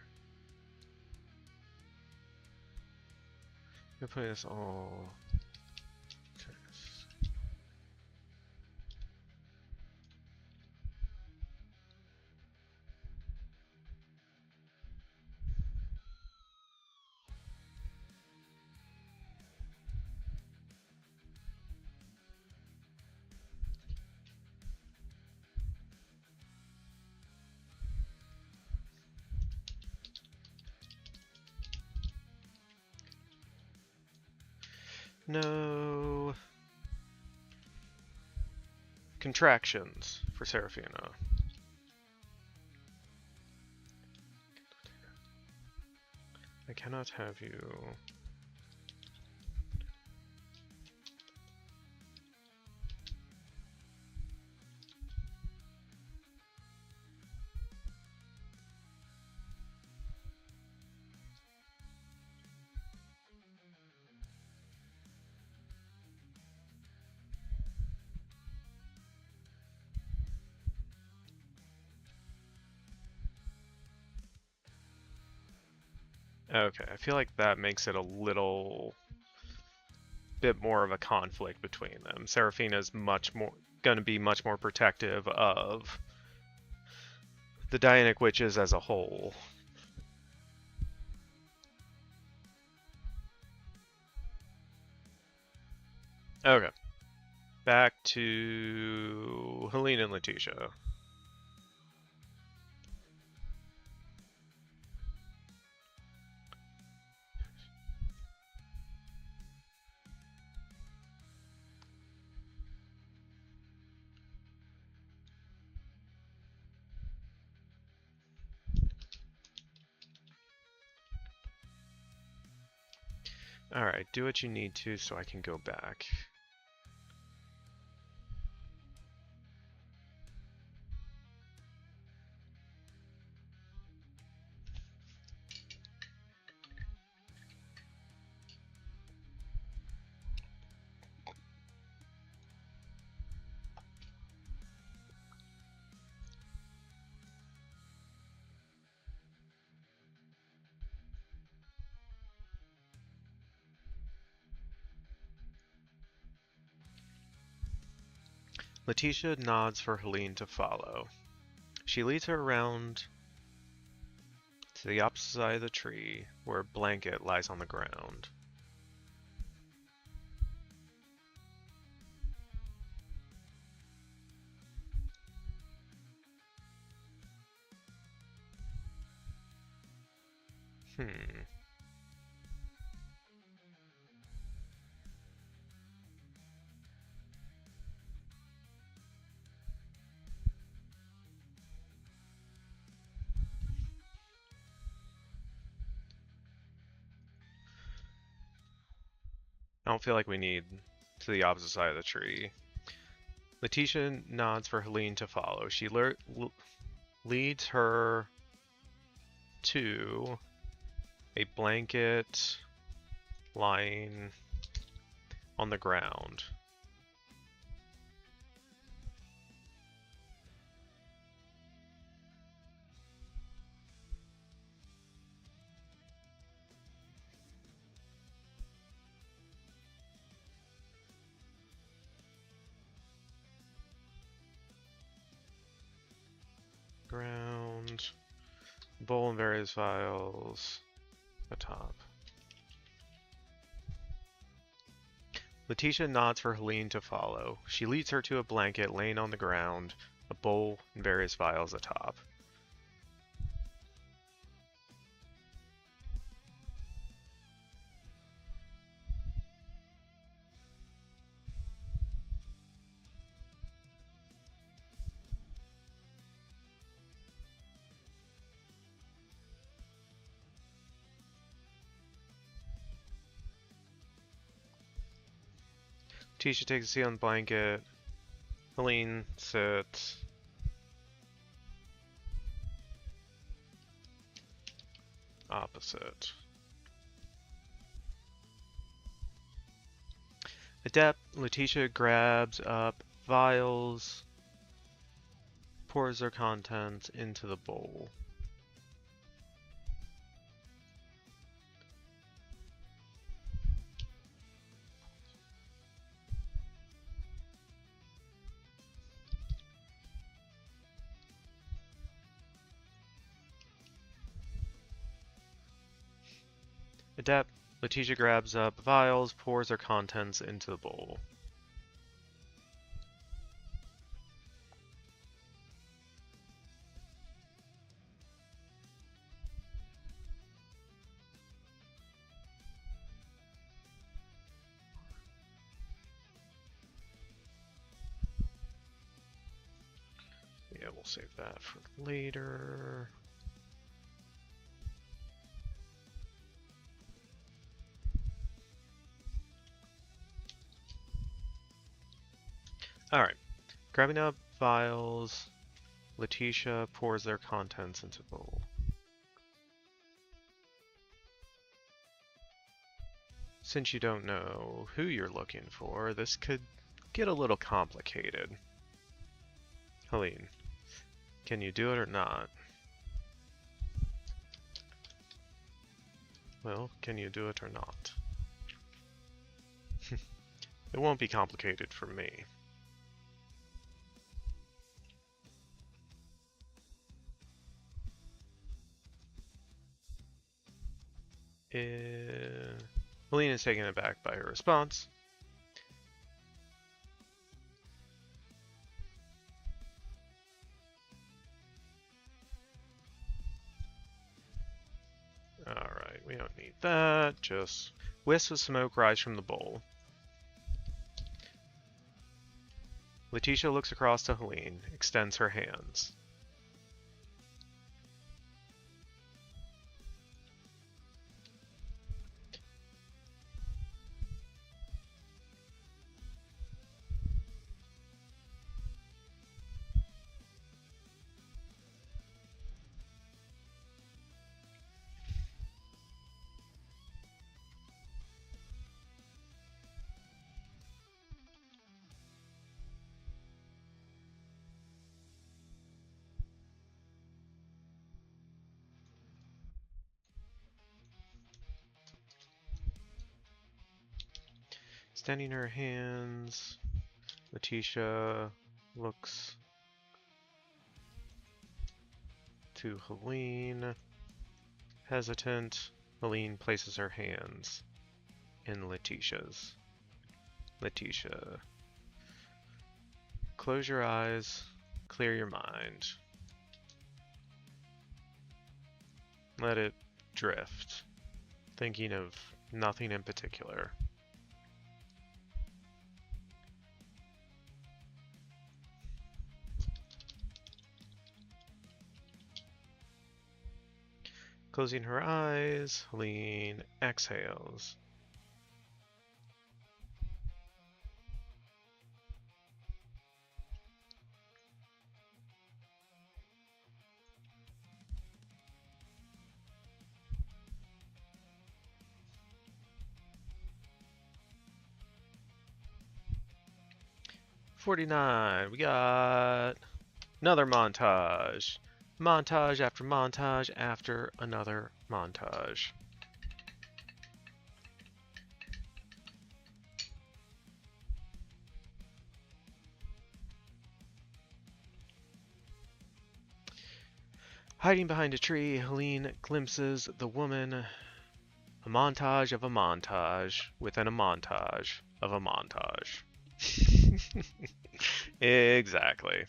I'm putting this. Oh. No contractions for Seraphina. I cannot have you. Okay, I feel like that makes it a little bit more of a conflict between them. Seraphina's going to be much more protective of the Dianic witches as a whole. Okay, back to Hélène and Letitia. Alright, do what you need to so I can go back. Letitia nods for Hélène to follow. She leads her around to the opposite side of the tree, where a blanket lies on the ground. I don't feel like we need to the opposite side of the tree. Letitia nods for Hélène to follow. She leads her to a blanket lying on the ground. Ground, bowl and various vials atop. Letitia nods for Hélène to follow. She leads her to a blanket laying on the ground, a bowl and various vials atop. Letitia takes a seat on the blanket. Hélène sits. Opposite. Adept, Letitia grabs up vials, pours their contents into the bowl. Adept, Letitia grabs up vials, pours their contents into the bowl. yeah, we'll save that for later. Alright, grabbing up vials, Letitia pours their contents into bowl. Since you don't know who you're looking for, this could get a little complicated. Hélène, can you do it or not? Well, can you do it or not? It won't be complicated for me. Hélène is taken aback by her response. Alright, we don't need that. Just wisps of smoke rise from the bowl. Letitia looks across to Hélène, extends her hands. Extending her hands, Letitia looks to Hélène. Hesitant, Hélène places her hands in Letitia's. Letitia, close your eyes, clear your mind. Let it drift, thinking of nothing in particular. Closing her eyes, Hélène exhales. "49, we got another montage. Montage after montage after another montage. Hiding behind a tree, Hélène glimpses the woman. A montage of a montage within a montage of a montage. Exactly.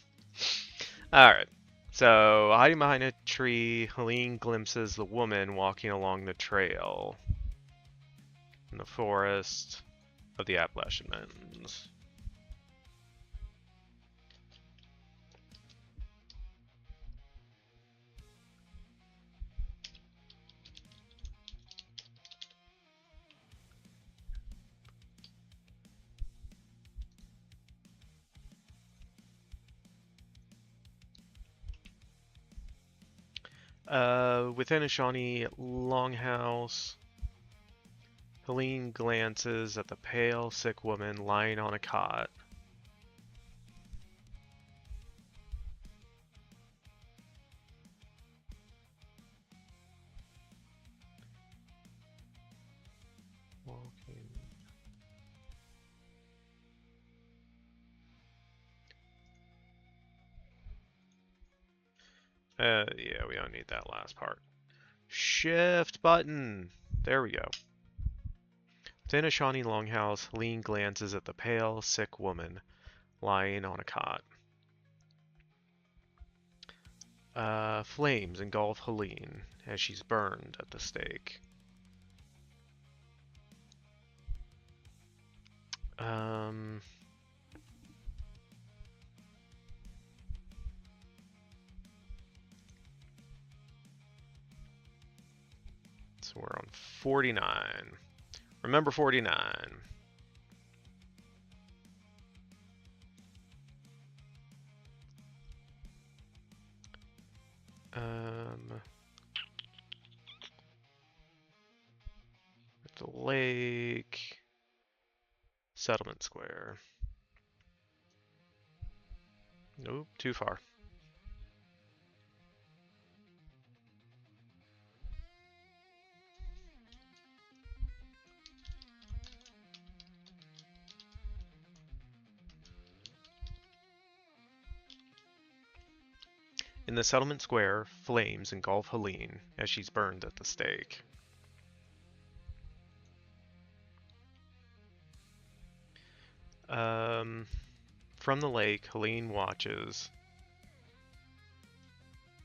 Alright. So, hiding behind a tree, Hélène glimpses the woman walking along the trail in the forest of the Appalachian Mountains. Within a Shawnee longhouse, Hélène glances at the pale, sick woman lying on a cot. Walking. Yeah, we don't need that last part. Shift button! There we go. Within a Shawnee longhouse, Hélène glances at the pale, sick woman lying on a cot. Flames engulf Hélène as she's burned at the stake. So we're on 49. Remember 49. The lake. Settlement Square. Nope, too far. In the settlement square, flames engulf Hélène as she's burned at the stake. From the lake, Hélène watches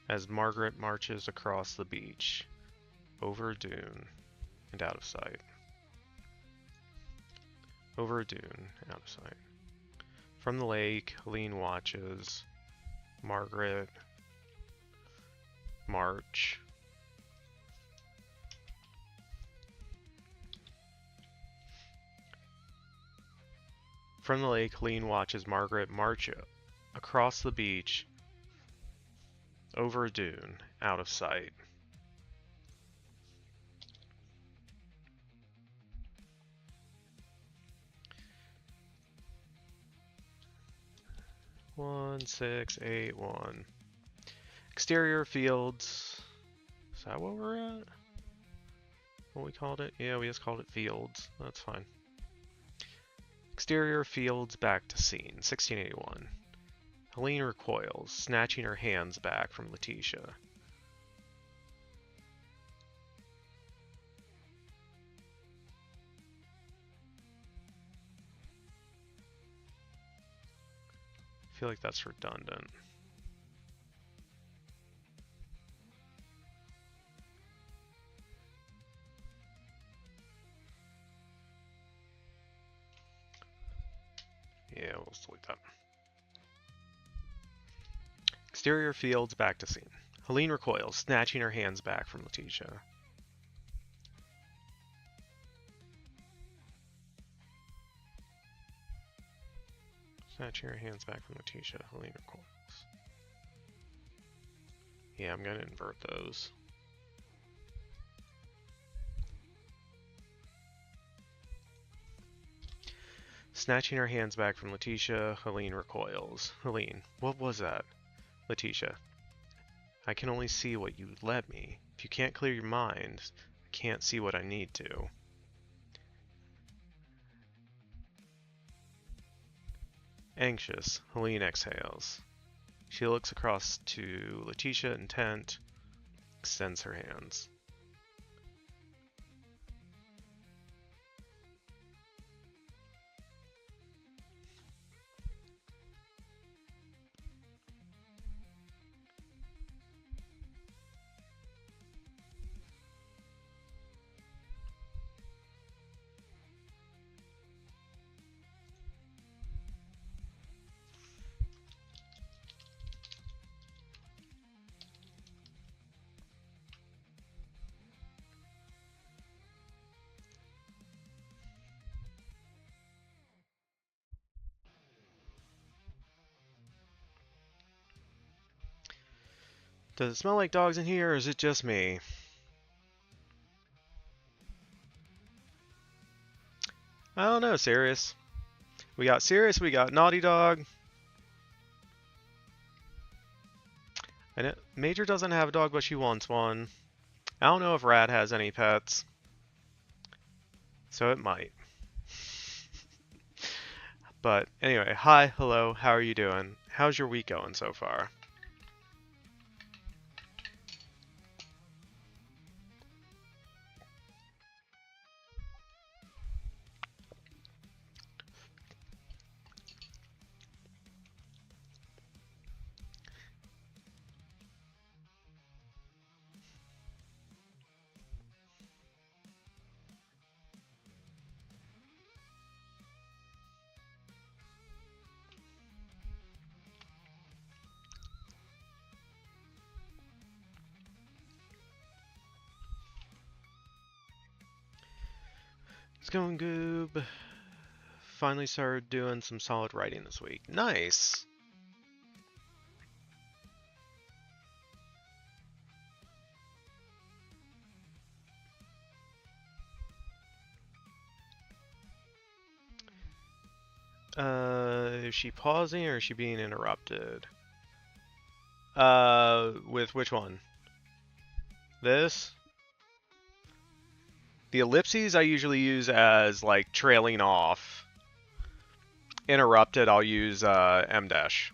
as Margaret marches across the beach, over a dune, and out of sight. Over a dune, out of sight. From the lake, Hélène watches Margaret march From the lake, Hélène watches Margaret march across the beach, over a dune, out of sight. One, 6, 8, 1. Exterior fields. Is that what we're at? What we called it? Yeah, we just called it fields. That's fine. Exterior fields, back to scene. 1681. Hélène recoils, snatching her hands back from Letitia. I feel like that's redundant. Yeah, we'll delete that. Exterior fields, back to scene. Hélène recoils, snatching her hands back from Letitia. Snatching her hands back from Letitia. Hélène recoils. Yeah, I'm going to invert those. Snatching her hands back from Letitia, Hélène recoils. Hélène, what was that? Letitia, I can only see what you let me. If you can't clear your mind, I can't see what I need to. Anxious, Hélène exhales. She looks across to Letitia, intent, extends her hands. Does it smell like dogs in here, or is it just me? I don't know, Sirius. We got Sirius, we got Naughty Dog. I know Major doesn't have a dog, but she wants one. I don't know if Rat has any pets. So it might. But anyway, hi, hello, how are you doing? How's your week going so far? going, Goob? Finally started doing some solid writing this week. Nice! Is she pausing or is she being interrupted? With which one? This? The ellipses I usually use as, like, trailing off. Interrupted, I'll use, M dash.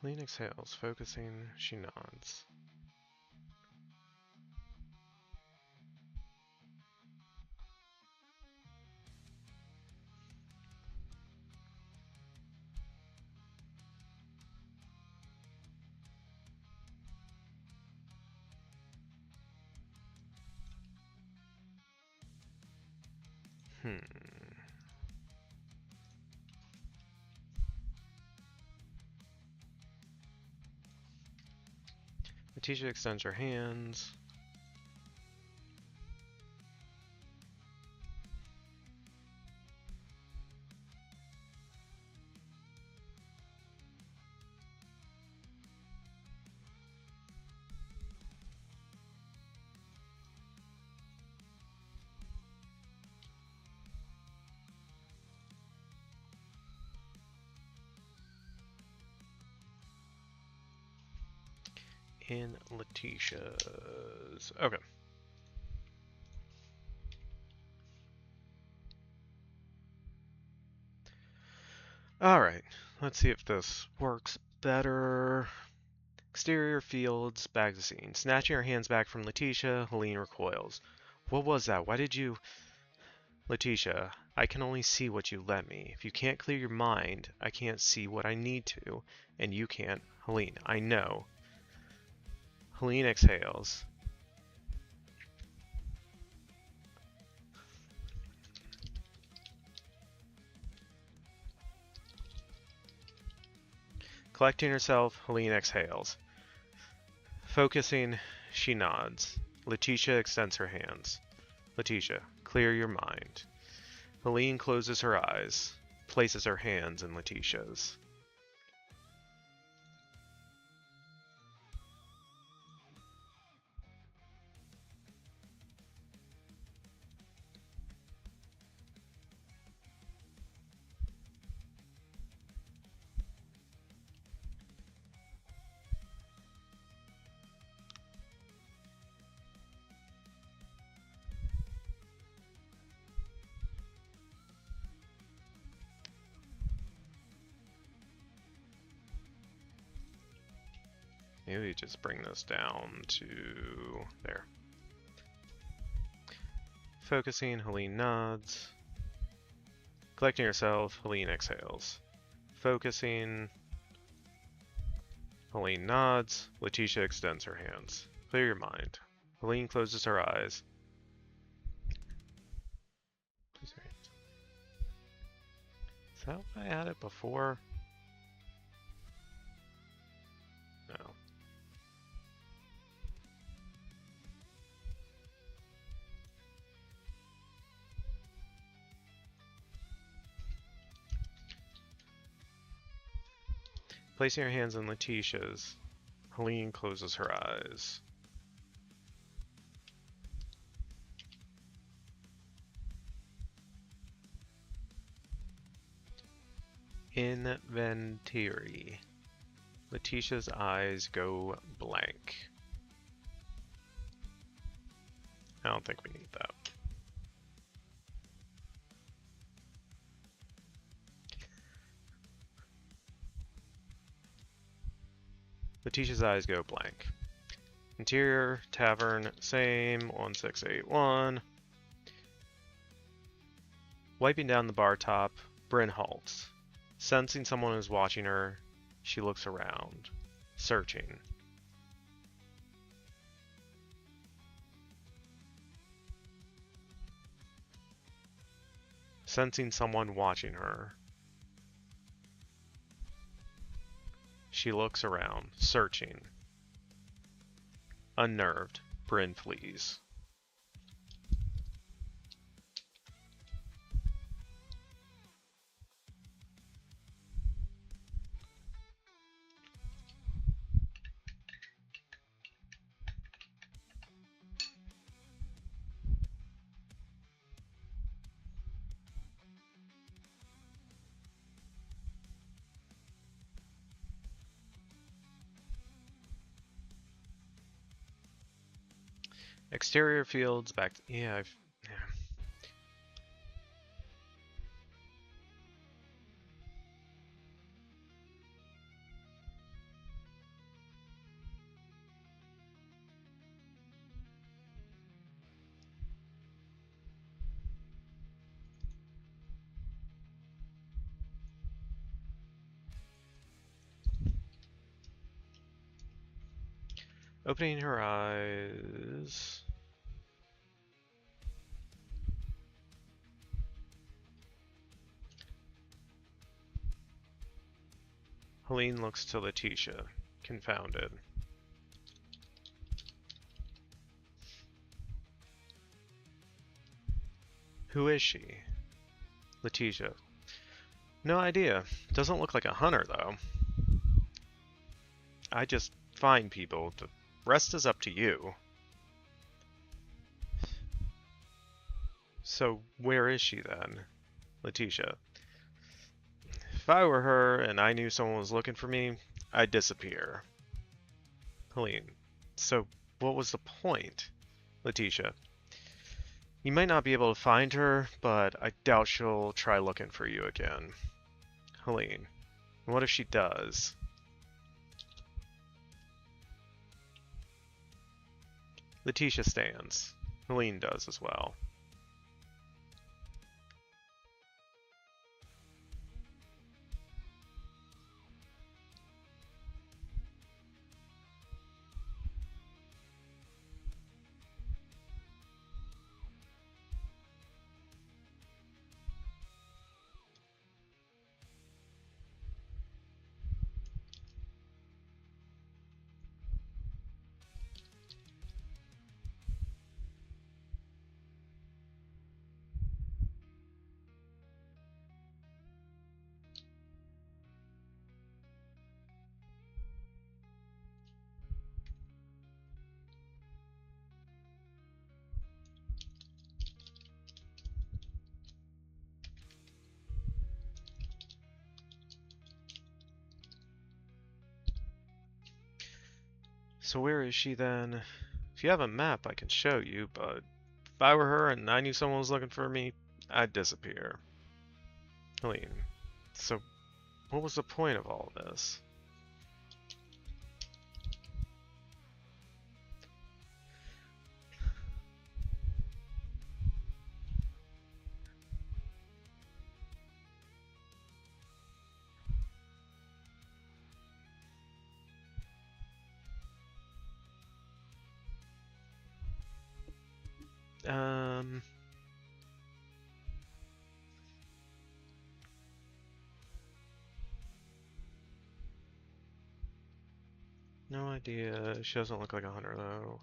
Helene exhales, focusing, she nods. Letitia extends her hands. In Letitia's. Okay. Alright, let's see if this works better. Exterior fields, back to scene. Snatching her hands back from Letitia, Helene recoils. What was that? Why did you... Letitia, I can only see what you let me. If you can't clear your mind, I can't see what I need to. And you can't. Helene, I know. Helene exhales. Collecting herself, Helene exhales. Focusing, she nods. Letitia extends her hands. Letitia, clear your mind. Helene closes her eyes, places her hands in Letitia's. Maybe we just bring this down to there. Focusing, Hélène nods. Collecting yourself, Hélène exhales. Focusing, Hélène nods. Letitia extends her hands. Clear your mind. Hélène closes her eyes. Is that what I had it before? No. Placing her hands on Letitia's, Hélène closes her eyes. Inventory. Letitia's eyes go blank. I don't think we need that. Letitia's eyes go blank. Interior, tavern, same, 1681. Wiping down the bar top, Bryn halts. Sensing someone is watching her, she looks around, searching. Sensing someone watching her, she looks around, searching. Unnerved, Bryn flees. Exterior fields back to, yeah. Opening her eyes. Hélène looks to Letitia, confounded. Who is she? Letitia. No idea. Doesn't look like a hunter, though. I just find people. The rest is up to you. So, where is she then? Letitia. If I were her and I knew someone was looking for me, I'd disappear. Hélène. So, what was the point? Letitia. You might not be able to find her, but I doubt she'll try looking for you again. Hélène. What if she does? Letitia stands. Hélène does as well. So where is she then? If you have a map, I can show you, but if I were her and I knew someone was looking for me, I'd disappear. Hélène. So what was the point of all this? Um... No idea. She doesn't look like a hunter, though.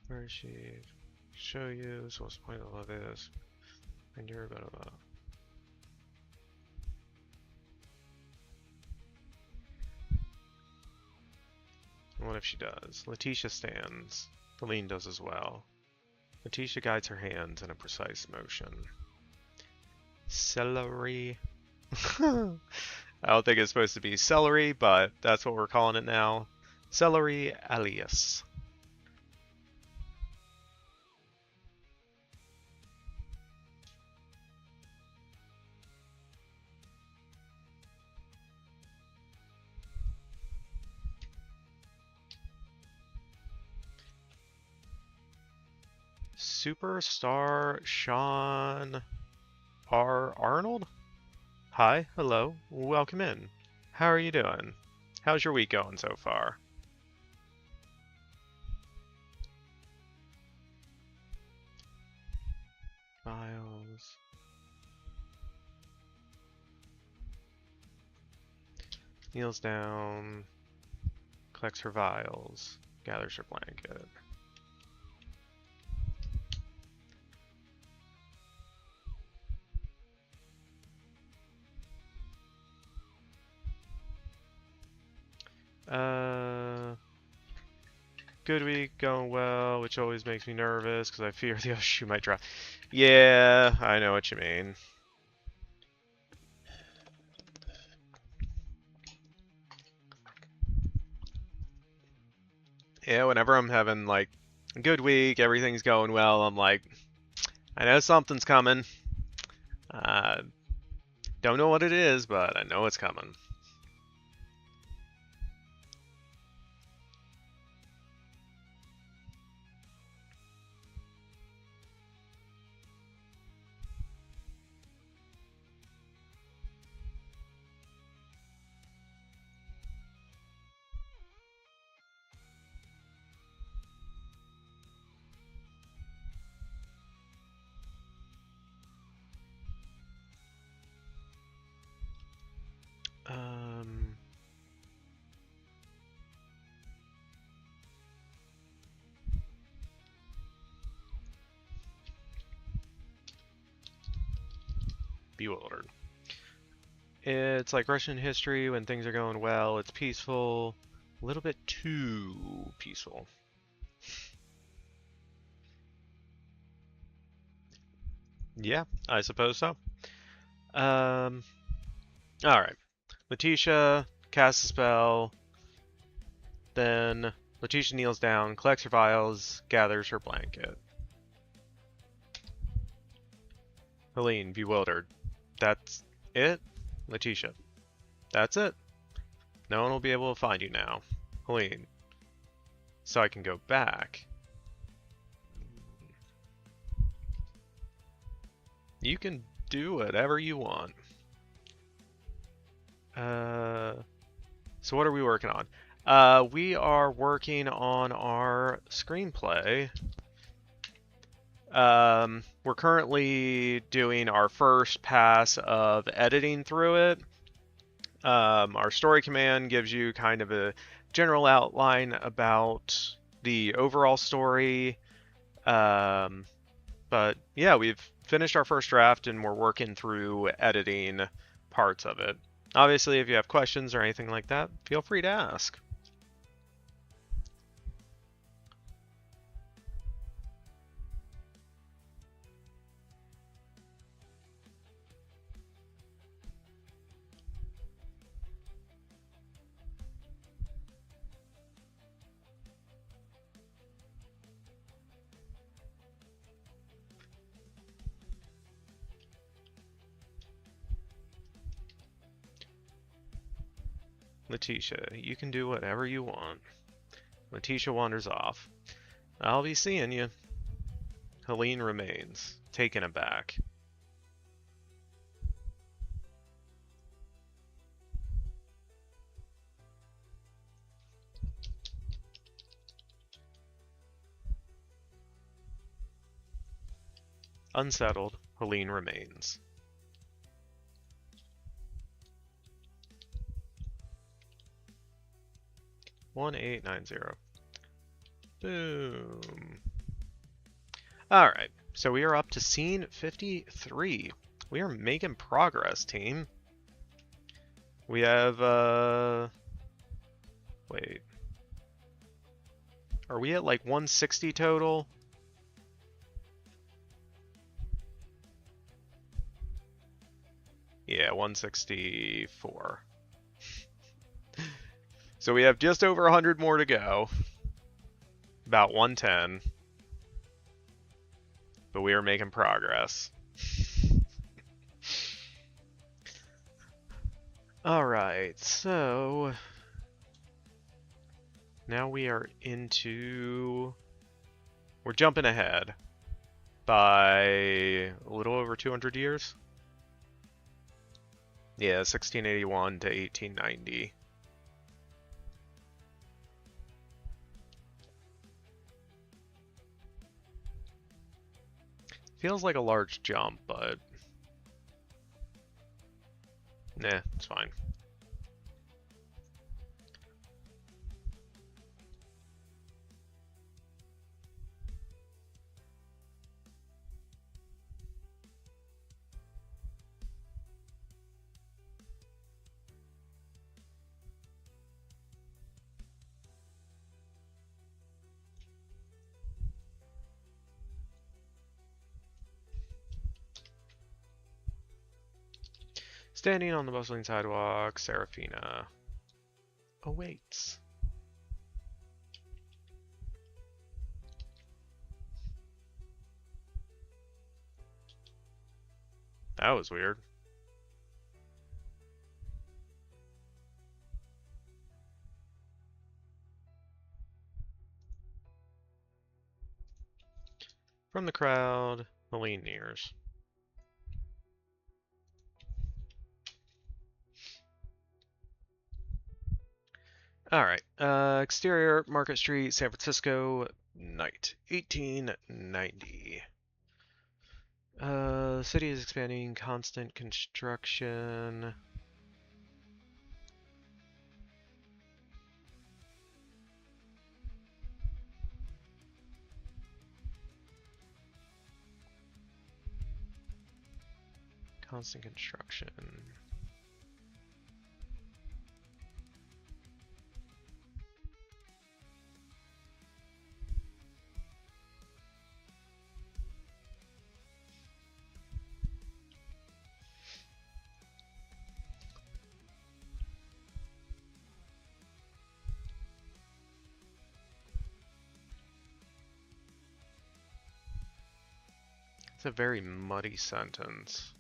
Where is she? Show you. So what's the point of all this? And you're about. What if she does? Letitia stands. Hélène does as well. Letitia guides her hands in a precise motion. Celery. I don't think it's supposed to be celery, but that's what we're calling it now. Celery alias. Superstar Sean R. Arnold? Hi, hello, welcome in. How are you doing? How's your week going so far? Files. Kneels down, collects her vials, gathers her blanket. Good week, going well, which always makes me nervous because I fear the other shoe might drop. Yeah, I know what you mean. Yeah, whenever I'm having like a good week, everything's going well, I'm like, I know something's coming. Don't know what it is, but I know it's coming. Bewildered. It's like Russian history when things are going well, it's peaceful. A little bit too peaceful. Yeah, I suppose so. Alright. Letitia casts a spell. Then Letitia kneels down, collects her vials, gathers her blanket. Hélène, bewildered. That's it? Letitia. That's it. No one will be able to find you now. Hélène. So I can go back. You can do whatever you want. So what are we working on? We are working on our screenplay. We're currently doing our first pass of editing through it. Our story command gives you kind of a general outline about the overall story. But yeah, we've finished our first draft and we're working through editing parts of it. Obviously, if you have questions or anything like that, feel free to ask. Letitia, you can do whatever you want. Letitia wanders off. I'll be seeing you. Hélène remains, taken aback. Unsettled, Hélène remains. One 890. Boom. Alright, so we are up to scene 53. We are making progress, team. We have, wait. Are we at like 160 total? Yeah, 164. So we have just over 100 more to go. About 110. But we are making progress. Alright, so now we are into... We're jumping ahead by a little over 200 years. Yeah, 1681 to 1890. Feels like a large jump, but nah, it's fine. Standing on the bustling sidewalk, Seraphina awaits. That was weird. From the crowd, Hélène nears. Alright, exterior, Market Street, San Francisco, night, 1890. City is expanding, constant construction. Constant construction. It's a very muddy sentence.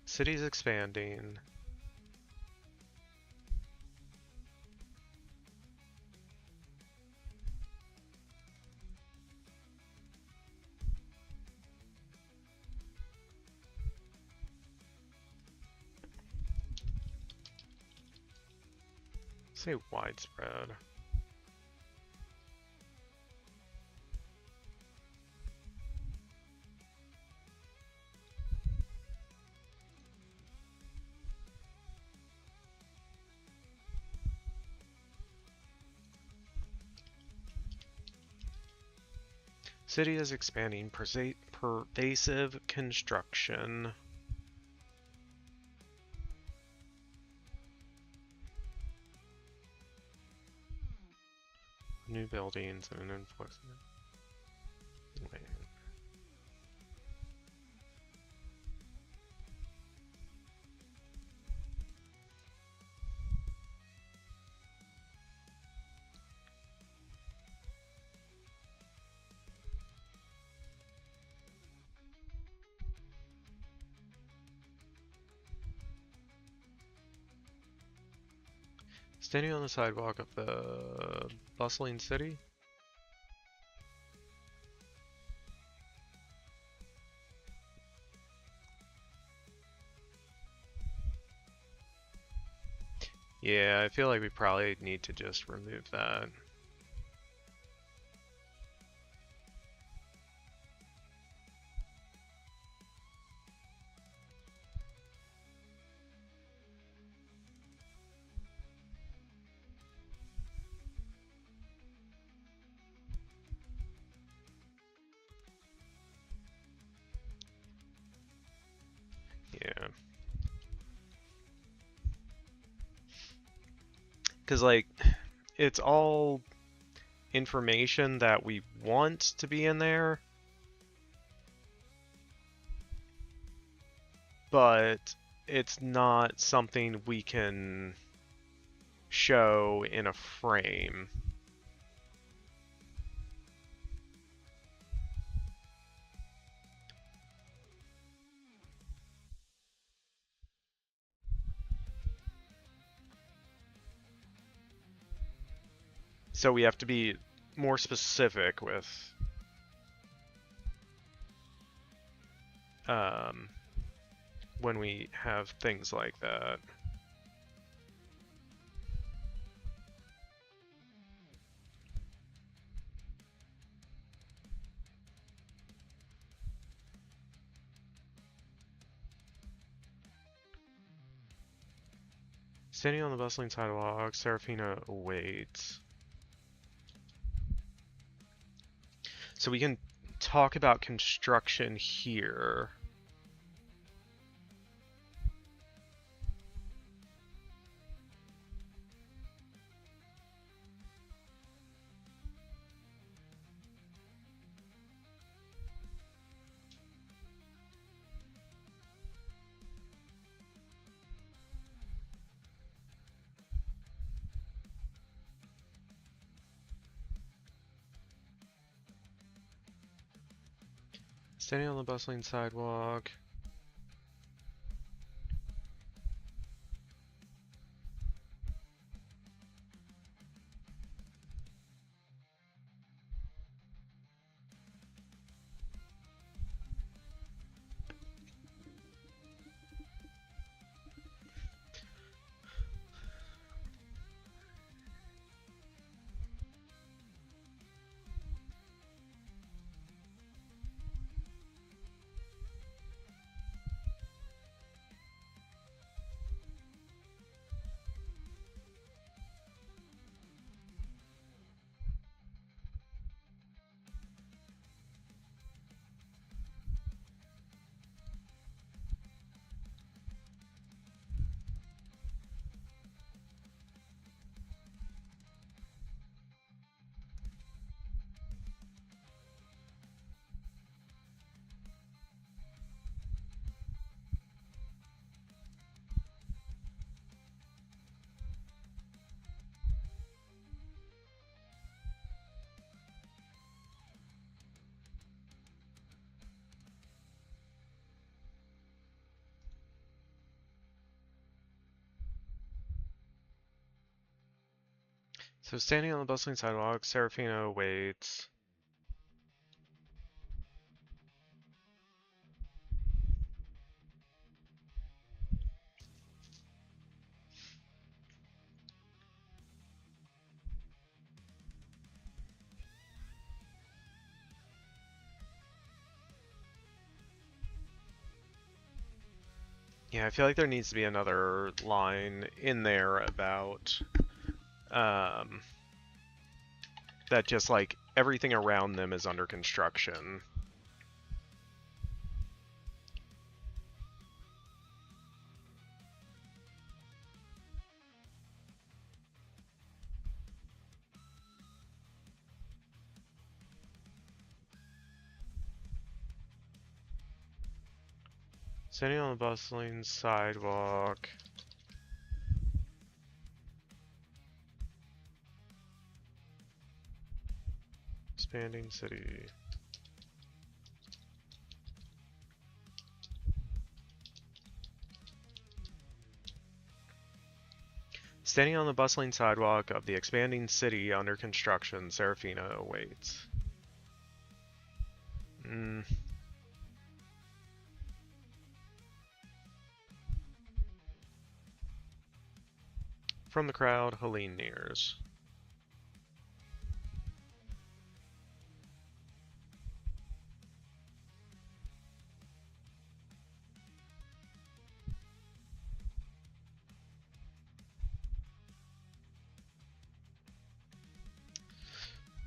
City's expanding. Say widespread. City is expanding, pervasive construction. New buildings and an influx. Wait. Standing on the sidewalk of the bustling city. Yeah, I feel like we probably need to just remove that. Because, like, it's all information that we want to be in there, but it's not something we can show in a frame. So we have to be more specific with when we have things like that. Standing on the bustling sidewalk, Seraphina awaits. So we can talk about construction here. Standing on the bustling sidewalk. So standing on the bustling sidewalk, Seraphina waits. Yeah, I feel like there needs to be another line in there about that just like everything around them is under construction. Standing on the bustling sidewalk. Expanding city. Standing on the bustling sidewalk of the expanding city under construction, Seraphina awaits. From the crowd, Hélène nears.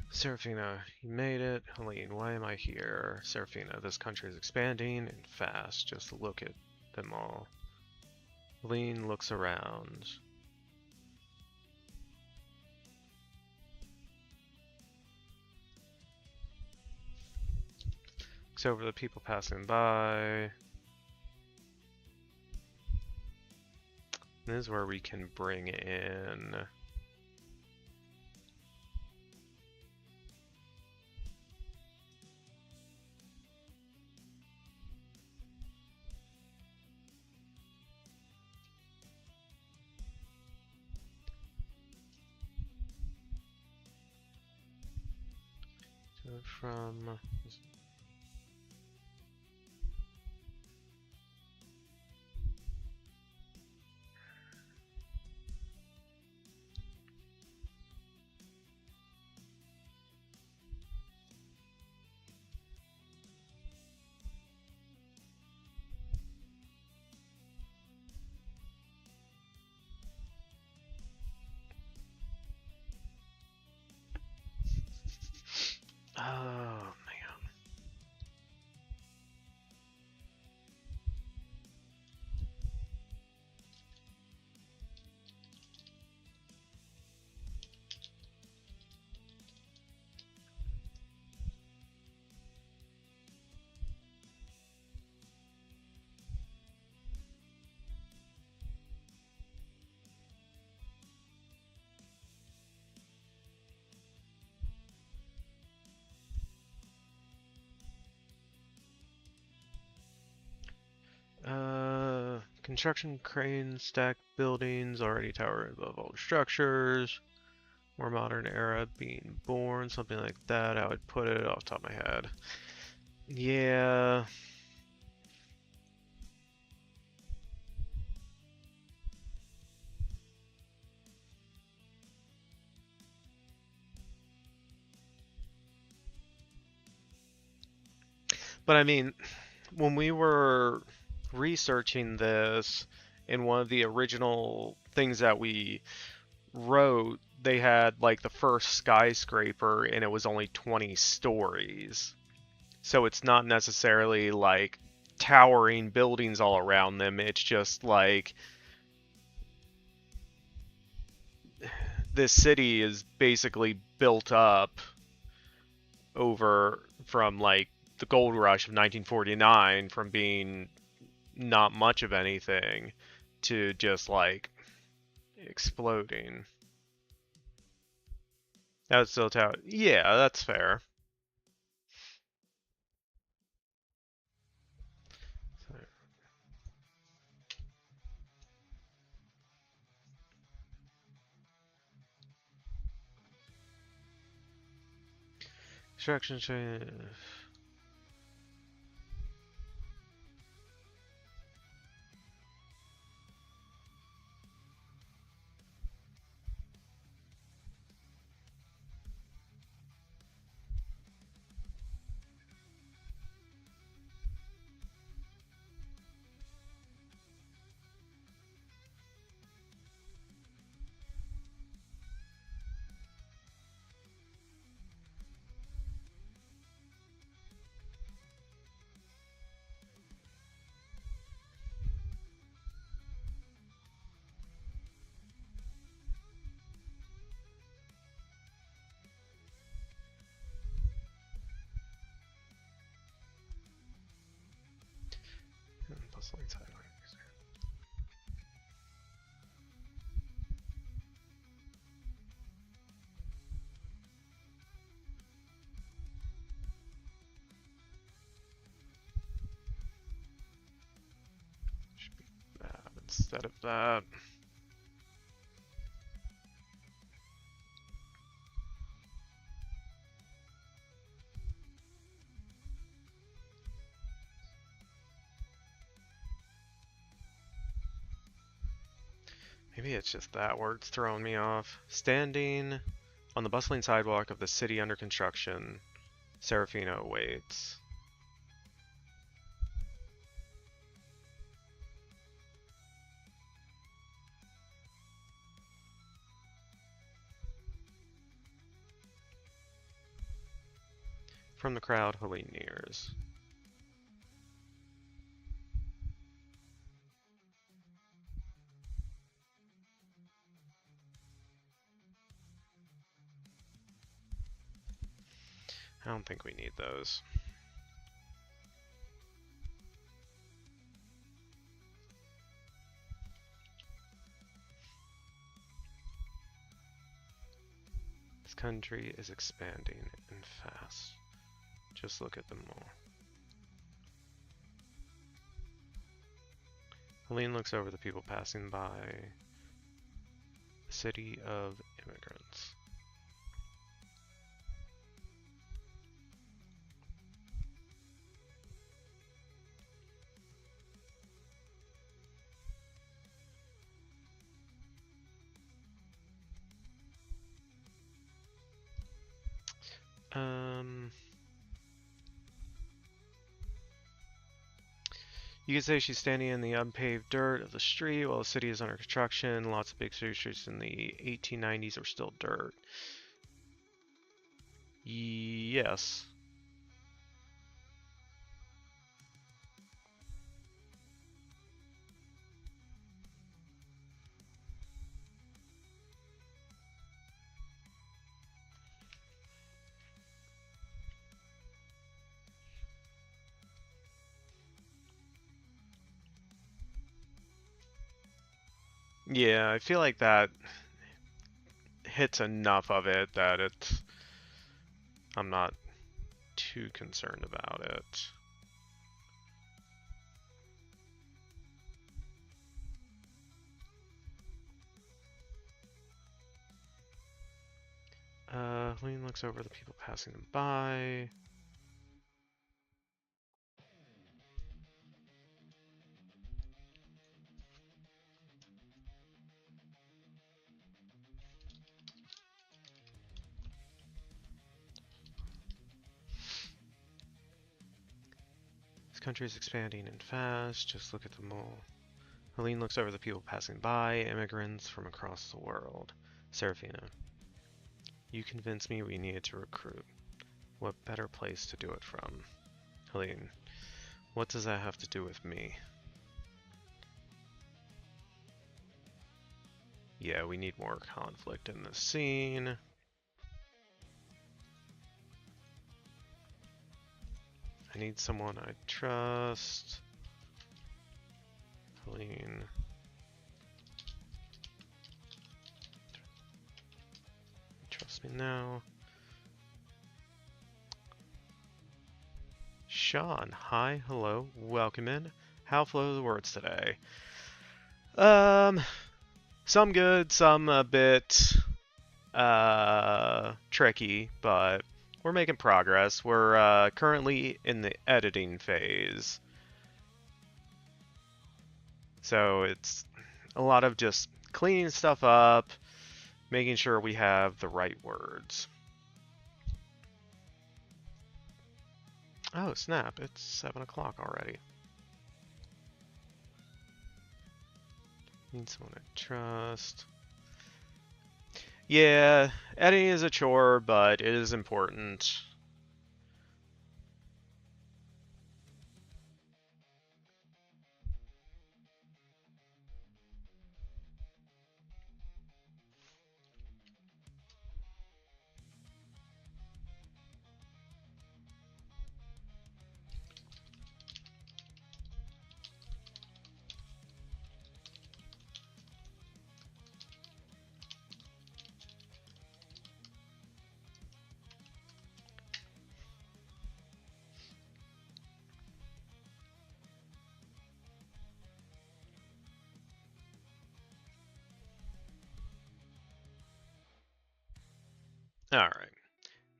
Seraphina, you made it. Hélène, why am I here? Seraphina, this country is expanding and fast. Just look at them all. Hélène looks around. Looks over the people passing by. This is where we can bring in... from... Oh, man. Construction cranes, stacked buildings, already towering above all structures. More modern era being born, something like that. I would put it off the top of my head. Yeah. But I mean, when we were researching this, in one of the original things that we wrote, they had like the first skyscraper and it was only 20 stories. So it's not necessarily like towering buildings all around them, it's just like this city is basically built up over from like the gold rush of 1949, from being not much of anything to just like exploding. That's still tower. Yeah, that's fair. Construction change. Bustling sidewalk. Should be that instead of that. Maybe it's just that word's throwing me off. Standing on the bustling sidewalk of the city under construction, Seraphina awaits. From the crowd, Hélène nears. I don't think we need those. country is expanding and fast. Just look at them all. Hélène looks over the people passing by. The city of immigrants. You could say she's standing in the unpaved dirt of the street while the city is under construction. Lots of big streets in the 1890s are still dirt. Yes. Yeah, I feel like that hits enough of it that I'm not too concerned about it. Hélène looks over the people passing them by. This country is expanding and fast. Just look at them all. Hélène looks over the people passing by, immigrants from across the world. Seraphina. You convinced me we needed to recruit. What better place to do it from? Hélène. What does that have to do with me? Yeah, we need more conflict in the scene. I need someone I trust. Hélène. Trust me now. Sean, hi, hello, welcome in. How flow the words today? Some good, some a bit tricky, but we're making progress. We're currently in the editing phase. So it's a lot of just cleaning stuff up, making sure we have the right words. Oh, snap, it's 7 o'clock already. Need someone to trust. Yeah, editing is a chore, but it is important. Alright.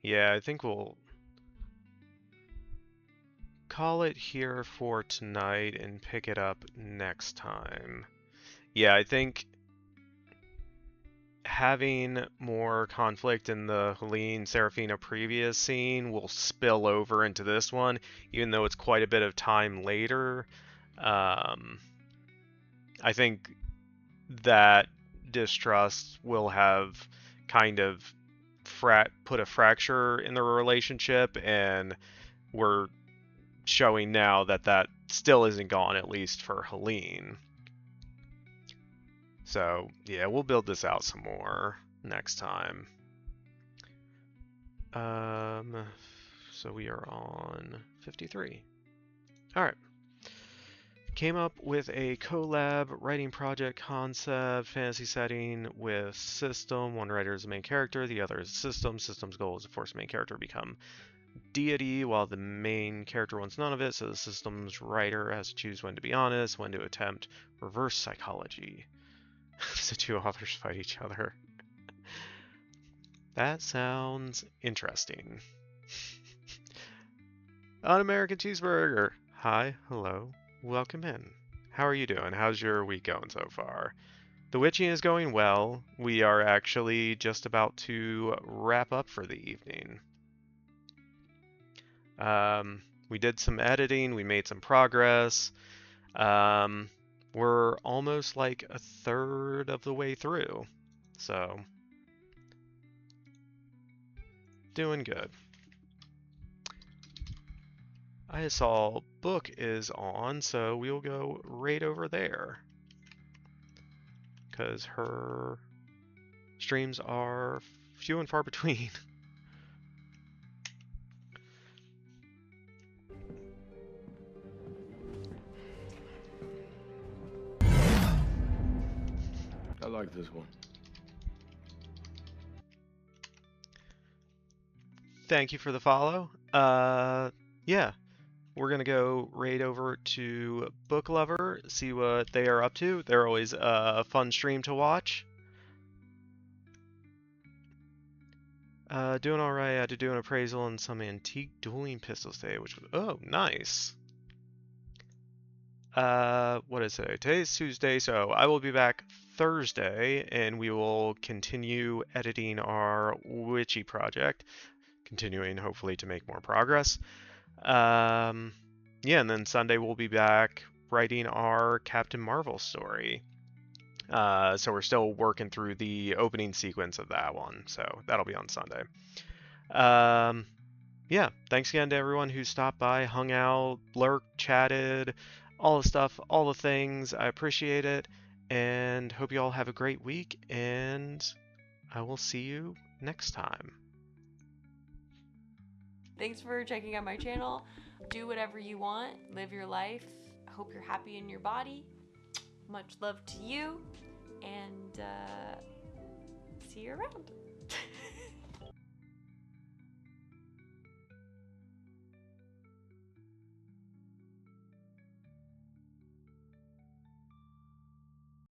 Yeah, I think we'll call it here for tonight and pick it up next time. Yeah, I think having more conflict in the Hélène Seraphina previous scene will spill over into this one, even though it's quite a bit of time later. I think that distrust will have kind of put a fracture in the relationship, and we're showing now that that still isn't gone, at least for Hélène. So yeah, we'll build this out some more next time. So we are on 53. All right. Came up with a collab writing project concept, fantasy setting with system. One writer is the main character, the other is system. System's goal is to force the main character to become deity, while the main character wants none of it, so the system's writer has to choose when to be honest, when to attempt reverse psychology. The two authors fight each other. That sounds interesting. An American cheeseburger. Hi, hello, welcome in. How are you doing? How's your week going so far? The witching is going well. We are actually just about to wrap up for the evening. We did some editing, we made some progress. We're almost like a third of the way through, so doing good. I saw Book is on, so we'll go right over there, because her streams are few and far between. I like this one. Thank you for the follow. Yeah, we're gonna go raid over to Book Lover, see what they are up to. They're always a fun stream to watch. Doing alright. I had to do an appraisal on some antique dueling pistols today, which was, oh, nice. What is today? Today's Tuesday, so I will be back Thursday, and we will continue editing our witchy project, continuing hopefully to make more progress. Yeah, and then Sunday we'll be back writing our Captain Marvel story. So we're still working through the opening sequence of that one, so that'll be on Sunday. Yeah, thanks again to everyone who stopped by, hung out, lurked, chatted, all the stuff, all the things. I appreciate it, and hope you all have a great week, and I will see you next time. Thanks for checking out my channel. Do whatever you want. Live your life. I hope you're happy in your body. Much love to you, and see you around.